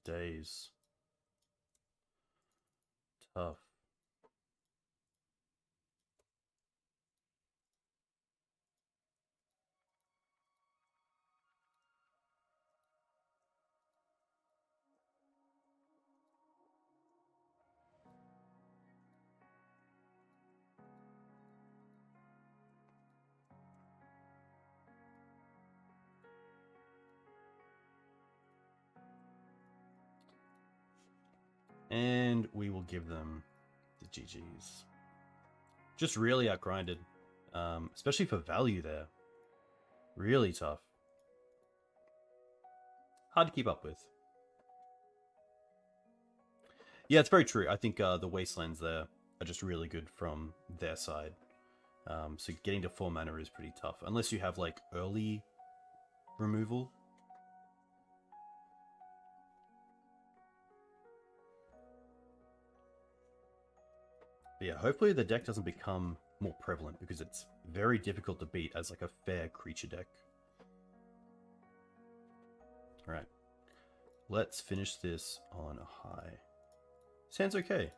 days. Tough. And we will give them the GGs. Just really outgrinded. Especially for value there. Really tough. Hard to keep up with. Yeah, it's very true. I think the Wastelands there are just really good from their side. So getting to 4 mana is pretty tough. Unless you have, like, early removal. But yeah, hopefully the deck doesn't become more prevalent, because it's very difficult to beat as, like, a fair creature deck. Alright. Let's finish this on a high. Sounds okay.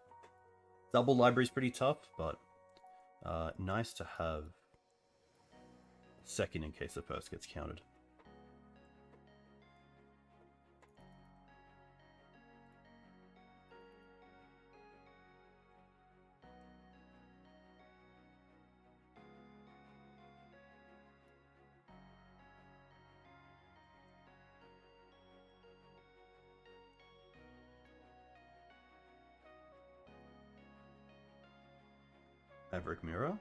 Double library's pretty tough, but nice to have second in case the first gets counted. Maverick Mirror.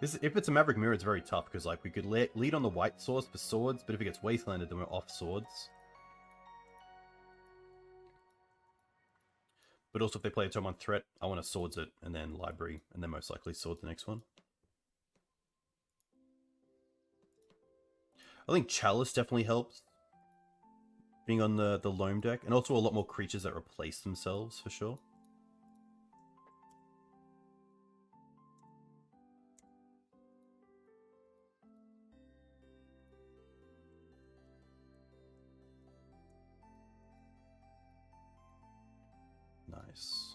If it's a Maverick Mirror, it's very tough, because like we could lead on the white source for swords, but if it gets wastelanded, then we're off swords. But also if they play a turn 1 threat, I want to swords it, and then library, and then most likely sword the next one. I think Chalice definitely helps, being on the Loam deck, and also a lot more creatures that replace themselves, for sure. Nice.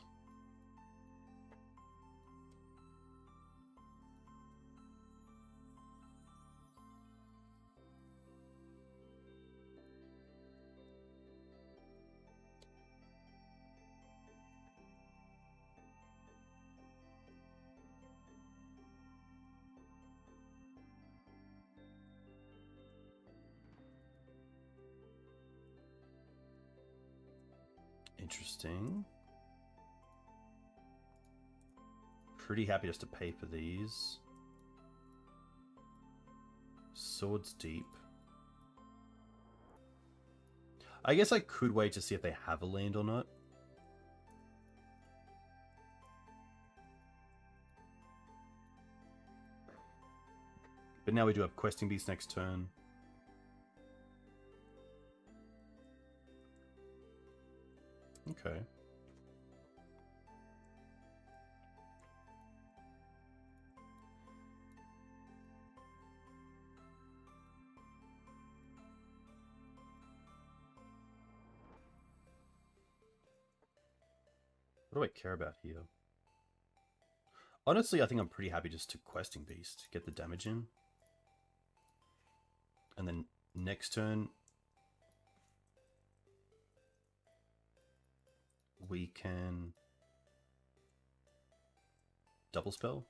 Interesting. Pretty happy just to pay for these. Swords Deep. I guess I could wait to see if they have a land or not. But now we do have Questing Beast next turn. Okay. What do I care about here? Honestly, I think I'm pretty happy just to Questing Beast, get the damage in. And then next turn, we can double spell.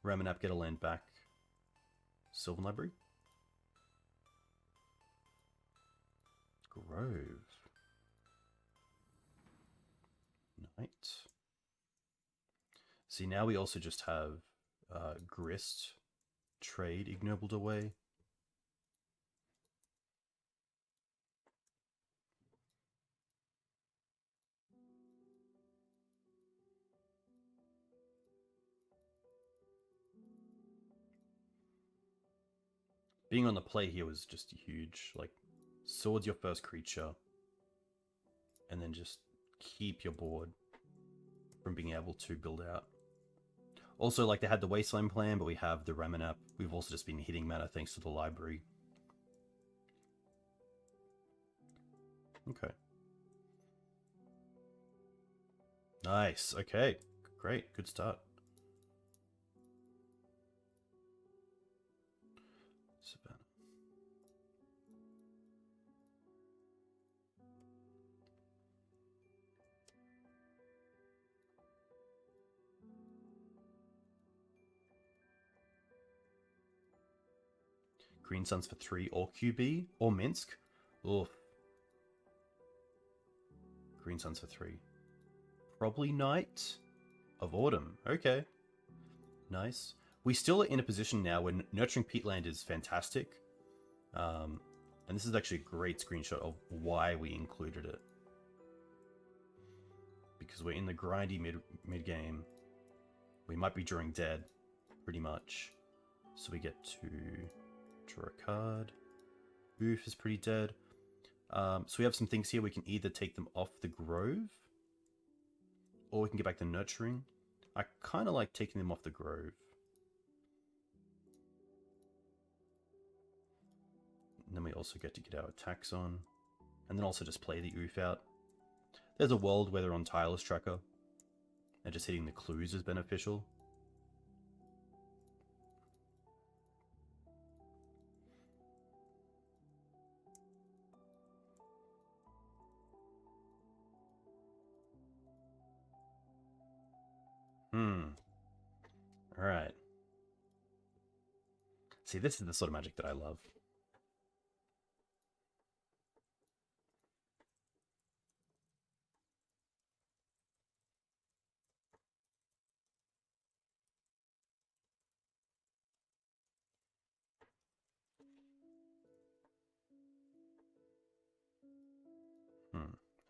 Ramanap, get a land back. Sylvan Library. Grove. Knight. See, now we also just have Grist, Trade, Ignobled away. Being on the play here was just huge. Like, Sword's your first creature, and then just keep your board from being able to build out. Also, like, they had the Wasteland plan, but we have the Ramanap. We've also just been hitting mana thanks to the library. Okay. Nice. Okay. Great. Good start. Savannah. Green Suns for 3 or QB or Minsk. Oof. Green Suns for 3. Probably Night of Autumn. Okay. Nice. We still are in a position now where Nurturing Peatland is fantastic. And this is actually a great screenshot of why we included it. Because we're in the grindy mid-game. We might be drawing dead, pretty much. So we get to draw a card. Oof is pretty dead. So we have some things here. We can either take them off the Grove, or we can get back to Nurturing. I kind of like taking them off the Grove. And then we also get to get our attacks on. And then also just play the Oof out. There's a world where they're on Tireless Tracker. And just hitting the clues is beneficial. Alright. See, this is the sort of magic that I love.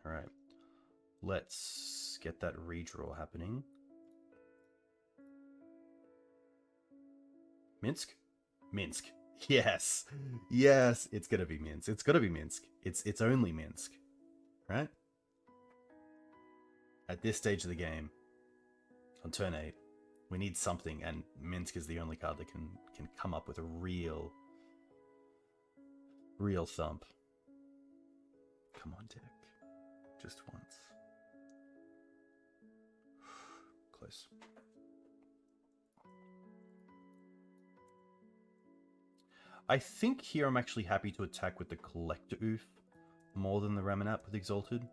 Alright. Let's get that redraw happening. Minsk? Minsk. Yes. Yes, it's gonna be Minsk. It's gotta be Minsk. It's only Minsk. Right? At this stage of the game, on turn 8, we need something, and Minsk is the only card that can come up with a real thump. Come on, deck. Just once. Close. I think here I'm actually happy to attack with the Collector Oof more than the Ramanap with Exalted.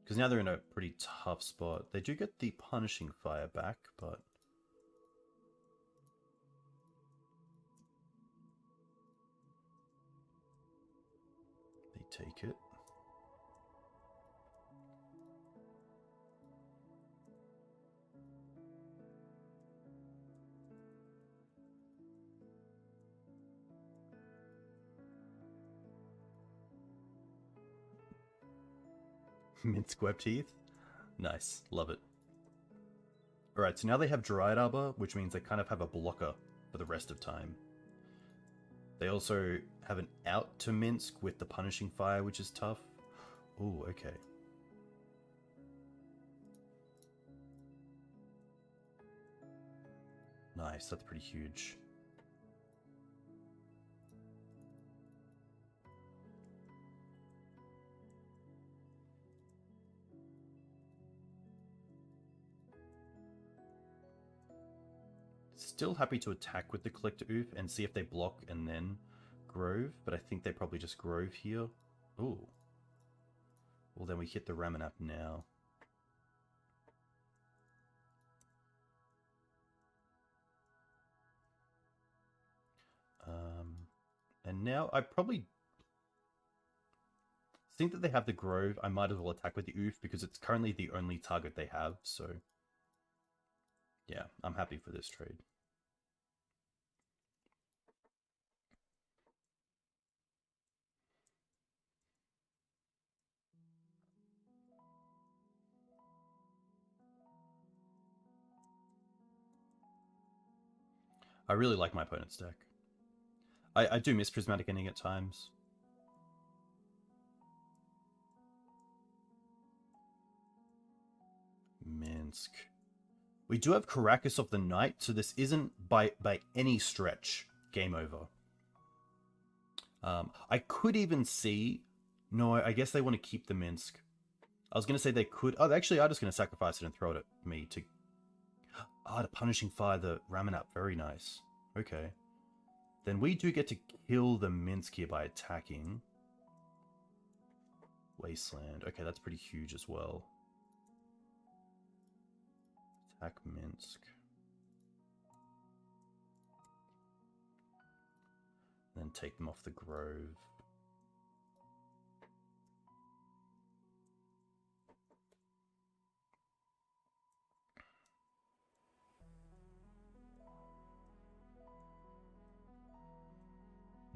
Because now they're in a pretty tough spot. They do get the Punishing Fire back, but... they take it. Minsk Web Teeth. Nice. Love it. Alright, so now they have Dryad Arbor, which means they kind of have a blocker for the rest of time. They also have an out to Minsk with the Punishing Fire, which is tough. Ooh, okay. Nice, that's pretty huge. Still happy to attack with the Collector Oof and see if they block and then Grove, but I think they probably just Grove here. Ooh. Well, then we hit the Ramanap now. And now I probably think that they have the Grove. I might as well attack with the Oof because it's currently the only target they have, so yeah, I'm happy for this trade. I really like my opponent's deck. I do miss Prismatic Ending at times. Minsk. We do have Caracas of the Night, so this isn't by any stretch game over. I could even see... No, I guess they want to keep the Minsk. I was going to say they could... Oh, actually, I'm just going to sacrifice it and throw it at me to... Ah, the Punishing Fire, the Ramanap. Very nice. Okay. Then we do get to kill the Minsk here by attacking. Wasteland. Okay, that's pretty huge as well. Attack Minsk. Then take them off the Grove.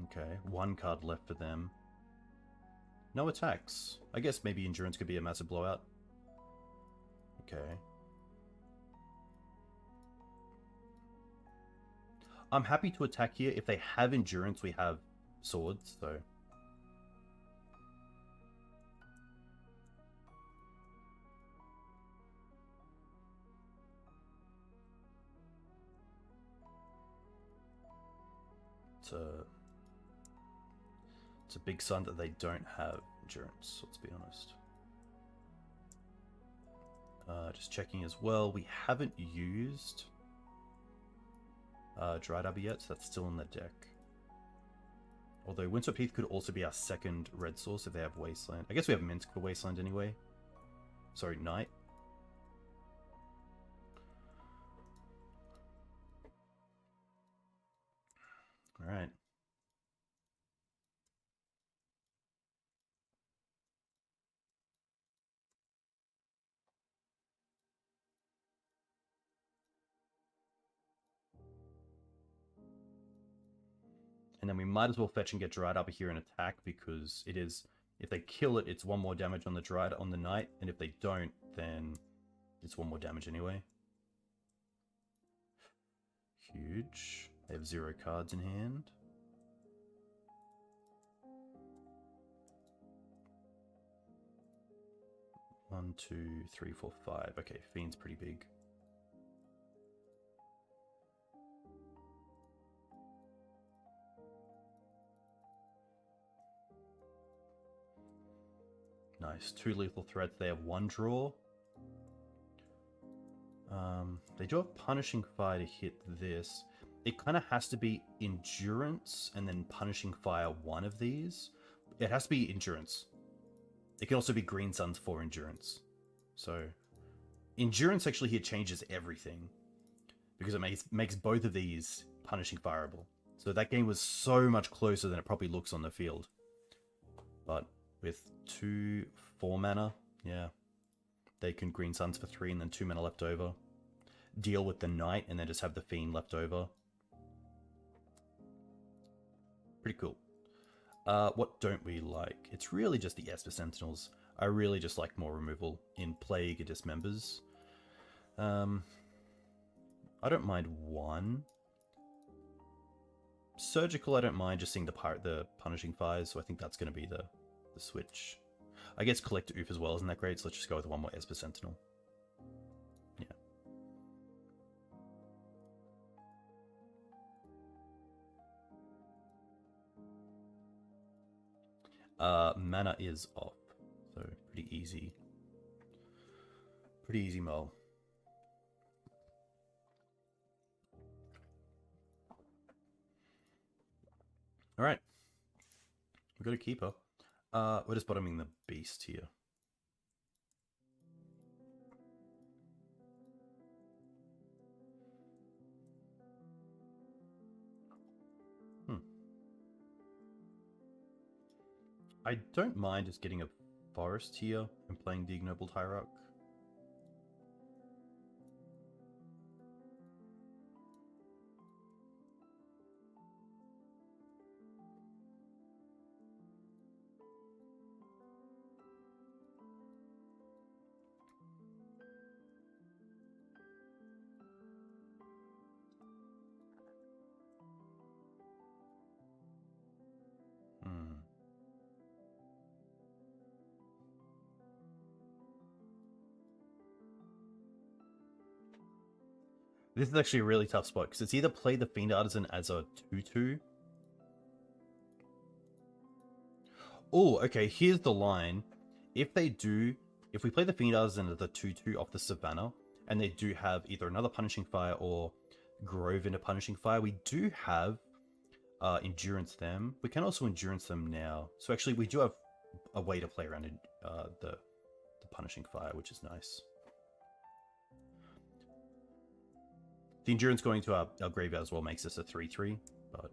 Okay, one card left for them. No attacks. I guess maybe Endurance could be a massive blowout. Okay. I'm happy to attack here. If they have Endurance, we have swords, so... It's a big sign that they don't have Endurance, let's be honest. Just checking as well, we haven't used Dried Abbey yet, so that's still in the deck. Although Windswept Heath could also be our second red source if they have Wasteland. I guess we have Minsk for Wasteland anyway. Sorry, Night. Alright. And then we might as well fetch and get Dried up here and attack, because it is, if they kill it, it's one more damage on the Dried on the Night, and if they don't, then it's one more damage anyway. Huge. They have 0 cards in hand. One, two, three, four, five. Okay, Fiend's pretty big. Nice. 2 lethal threats. They have 1 draw. They do have Punishing Fire to hit this. It kind of has to be Endurance and then Punishing Fire one of these. It has to be Endurance. It can also be Green Suns for Endurance. So, Endurance actually here changes everything, because it makes both of these Punishing Fireable. So that game was so much closer than it probably looks on the field. But with 2 4 mana, yeah, they can Green Suns for 3 and then 2 mana left over. Deal with the Knight and then just have the Fiend left over. Pretty cool. What don't we like? It's really just the Esper Sentinels. I really just like more removal in Plague and Dismembers. I don't mind 1. Surgical, I don't mind just seeing the Punishing Fires, so I think that's going to be the switch. I guess Collect Oof as well isn't that great, so let's just go with 1 more Esper Sentinel. Yeah. Mana is off, so pretty easy. Pretty easy mull. Alright. We've got a keeper. We're just bottoming the beast here. I don't mind just getting a forest here and playing the Ignoble Hierarch. This is actually a really tough spot, because it's either play the Fiend Artisan as a 2/2. Oh, okay, here's the line. If we play the Fiend Artisan as a 2/2 off the Savannah, and they do have either another Punishing Fire or Grove into Punishing Fire, we do have Endurance them. We can also Endurance them now. So actually, we do have a way to play around the Punishing Fire, which is nice. The Endurance going to our graveyard as well makes this a 3/3, but...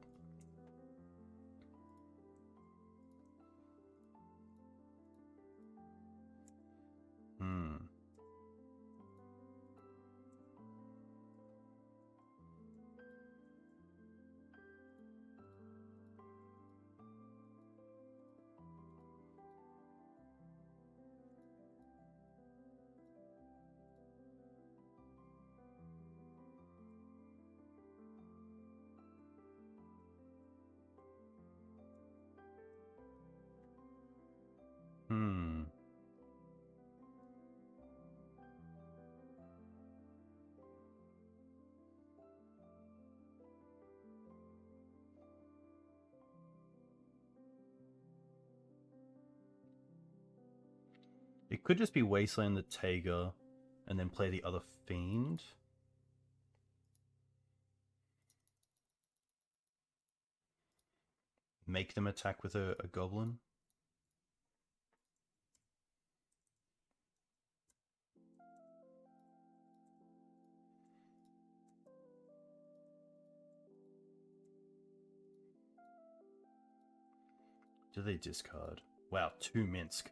It could just be Wasteland the Taiga, and then play the other Fiend. Make them attack with a Goblin. Do they discard? Wow, 2 Minsk.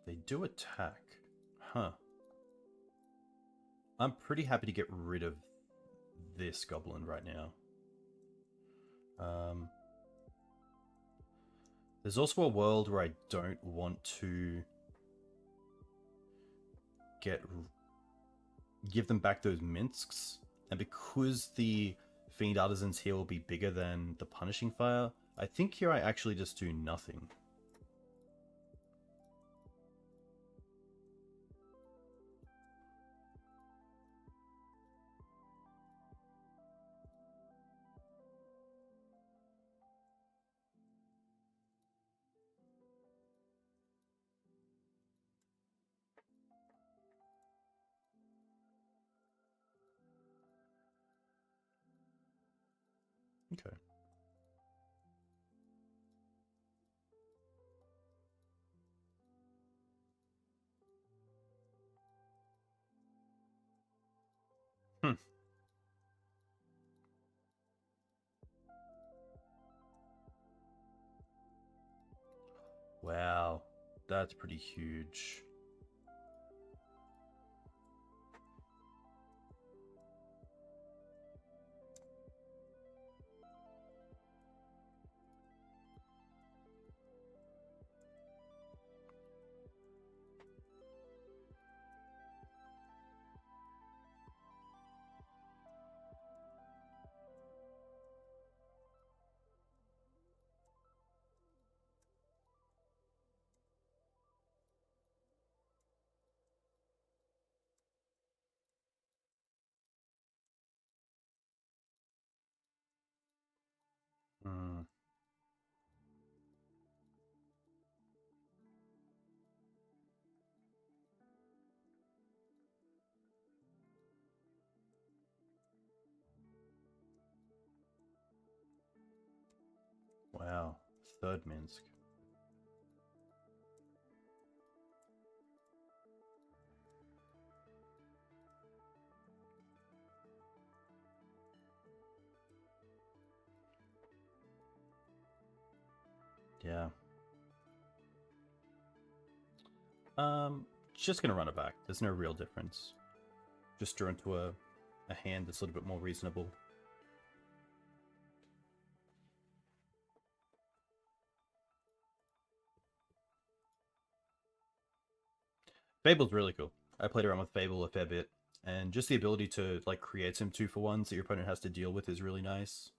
They do attack. Huh. I'm pretty happy to get rid of this Goblin right now. There's also a world where I don't want to give them back those Minsks, and because the Fiend Artisans here will be bigger than the Punishing Fire, I think here I actually just do nothing. Okay. Wow, that's pretty huge. Wow, 3rd Minsk. Yeah. Just gonna run it back. There's no real difference. Just draw into a hand that's a little bit more reasonable. Fable's really cool. I played around with Fable a fair bit, and just the ability to like create some 2-for-1s that your opponent has to deal with is really nice.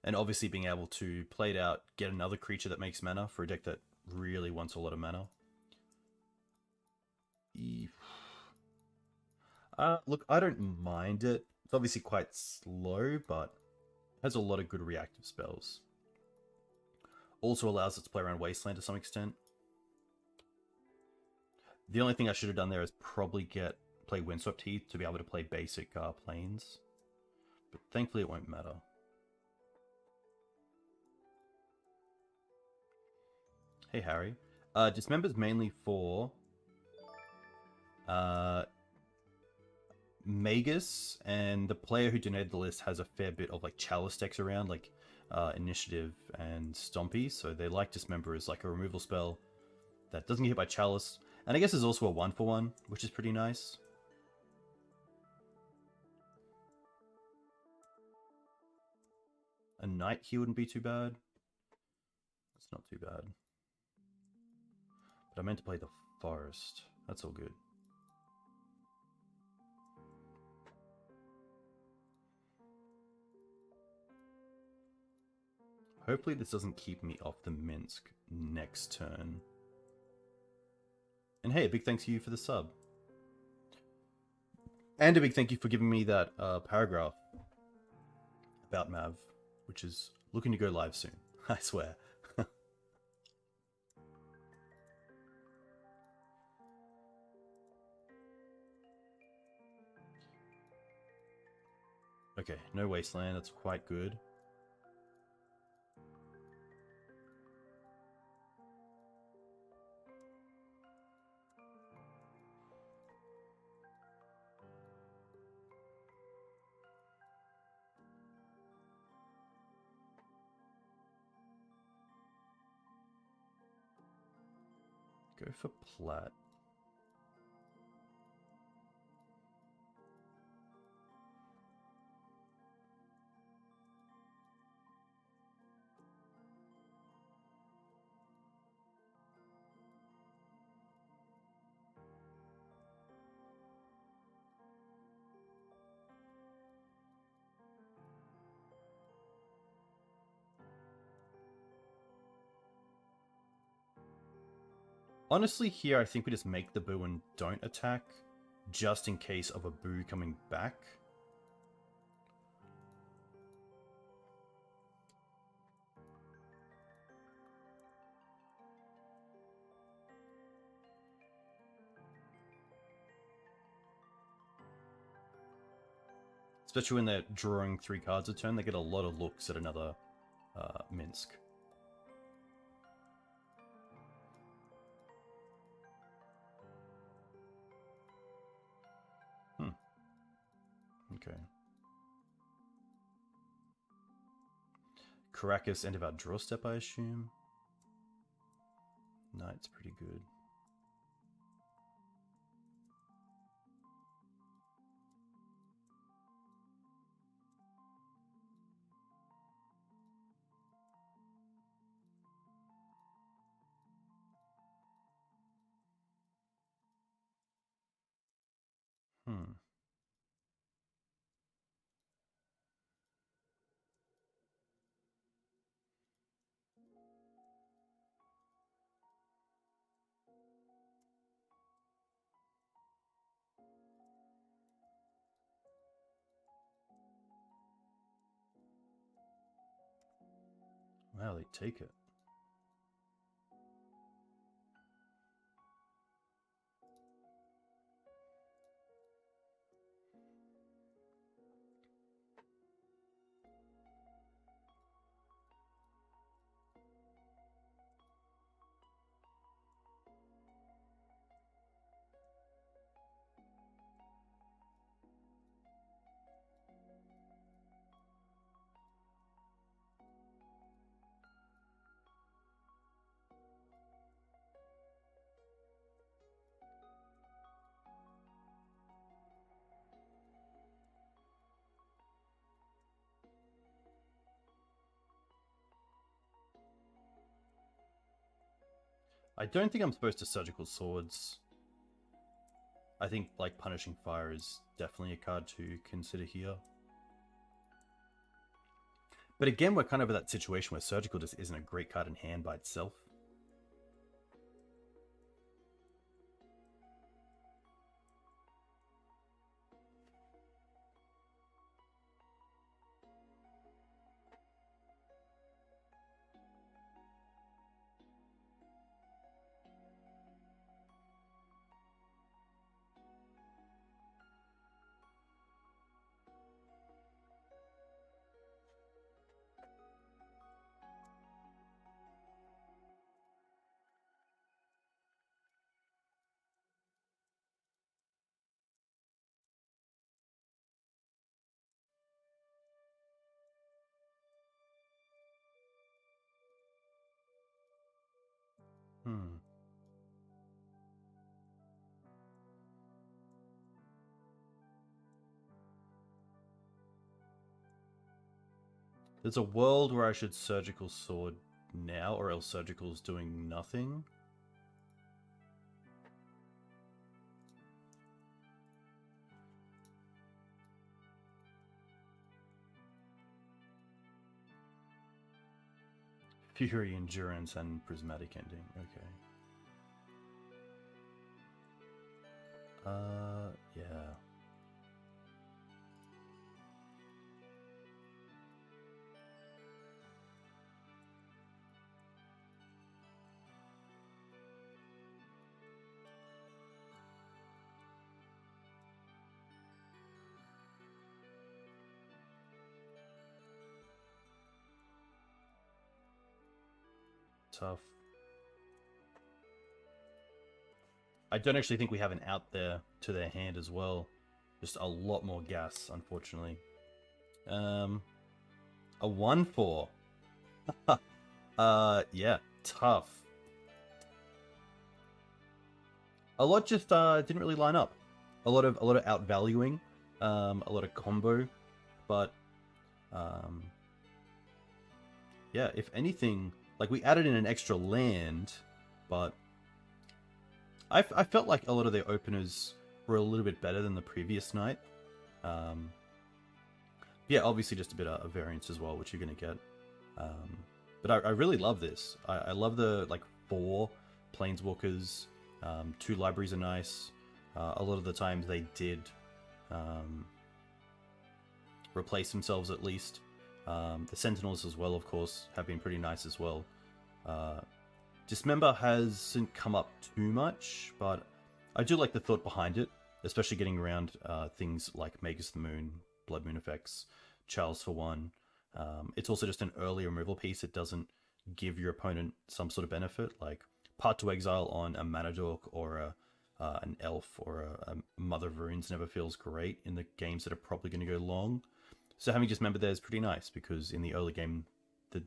And obviously being able to play it out, get another creature that makes mana for a deck that really wants a lot of mana. Look, I don't mind it. It's obviously quite slow, but has a lot of good reactive spells. Also allows it to play around Wasteland to some extent. The only thing I should have done there is probably play Windswept Heath to be able to play basic planes. But thankfully it won't matter. Hey Harry. Dismember's mainly for Magus, and the player who donated the list has a fair bit of like Chalice decks around, like Initiative and Stompy, so they like Dismember as like a removal spell that doesn't get hit by Chalice. And I guess there's also a 1-for-1, which is pretty nice. A Night Key wouldn't be too bad. That's not too bad. But I meant to play the Forest. That's all good. Hopefully this doesn't keep me off the Minsk next turn. And hey, a big thanks to you for the sub. And a big thank you for giving me that paragraph about Mav, which is looking to go live soon, I swear. Okay, no Wasteland, that's quite good. Go for Plat. Honestly, here I think we just make the boo and don't attack, just in case of a boo coming back. Especially when they're drawing 3 cards a turn, they get a lot of looks at another Minsk. Okay. Caracas, end of our draw step, I assume. Knight's pretty good. Wow, they take it. I don't think I'm supposed to Surgical Swords. I think like Punishing Fire is definitely a card to consider here. But again, we're kind of in that situation where Surgical just isn't a great card in hand by itself. There's a world where I should Surgical Sword now, or else Surgical's doing nothing. Fury, Endurance, and Prismatic Ending. Okay. Yeah. Tough. I don't actually think we have an out there to their hand as well. Just a lot more gas, unfortunately. A 1/4. Yeah, tough. A lot just didn't really line up. A lot of outvaluing, a lot of combo, but yeah, if anything, like we added in an extra land, but I felt like a lot of their openers were a little bit better than the previous night. Yeah, obviously just a bit of variance as well, which you're going to get. But I really love this. I love the, like, 4 Planeswalkers. 2 libraries are nice. A lot of the times they did replace themselves at least. The Sentinels as well, of course, have been pretty nice as well. Dismember hasn't come up too much, but I do like the thought behind it, especially getting around things like Magus the Moon, Blood Moon effects, Charles for 1. It's also just an early removal piece. It doesn't give your opponent some sort of benefit, like Part to Exile on a Mana Dork or an Elf or a Mother of Runes never feels great in the games that are probably going to go long. So having Dismember there is pretty nice, because in the early game, the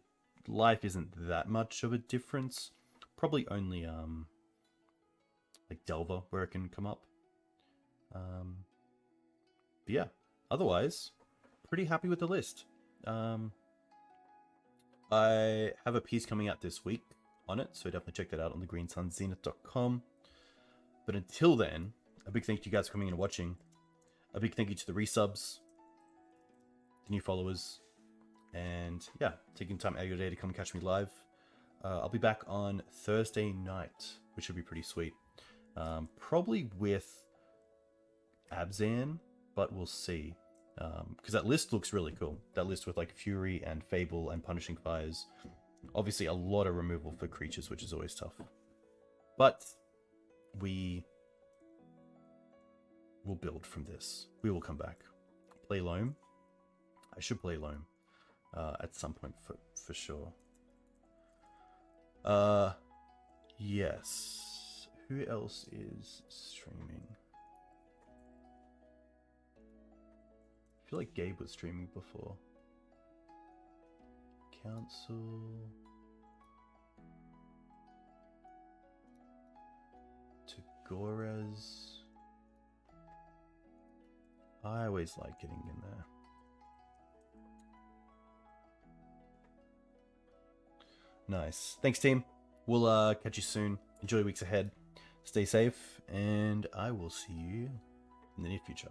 life isn't that much of a difference. Probably only like Delver where it can come up. But yeah, otherwise, pretty happy with the list. I have a piece coming out this week on it, so definitely check that out on thegreensunzenith.com. But until then, a big thank you to you guys for coming and watching. A big thank you to the resubs, the new followers, and yeah, taking time out of your day to come catch me live. I'll be back on Thursday night, which should be pretty sweet. Probably with Abzan, but we'll see. Because that list looks really cool. That list with like Fury and Fable and Punishing Fires. Obviously a lot of removal for creatures, which is always tough. But we will build from this. We will come back. Play Loam. I should play Loam at some point for sure. Yes. Who else is streaming? I feel like Gabe was streaming before. Council. Tagores. I always like getting in there. Nice. Thanks, team. We'll catch you soon. Enjoy the weeks ahead. Stay safe, and I will see you in the near future.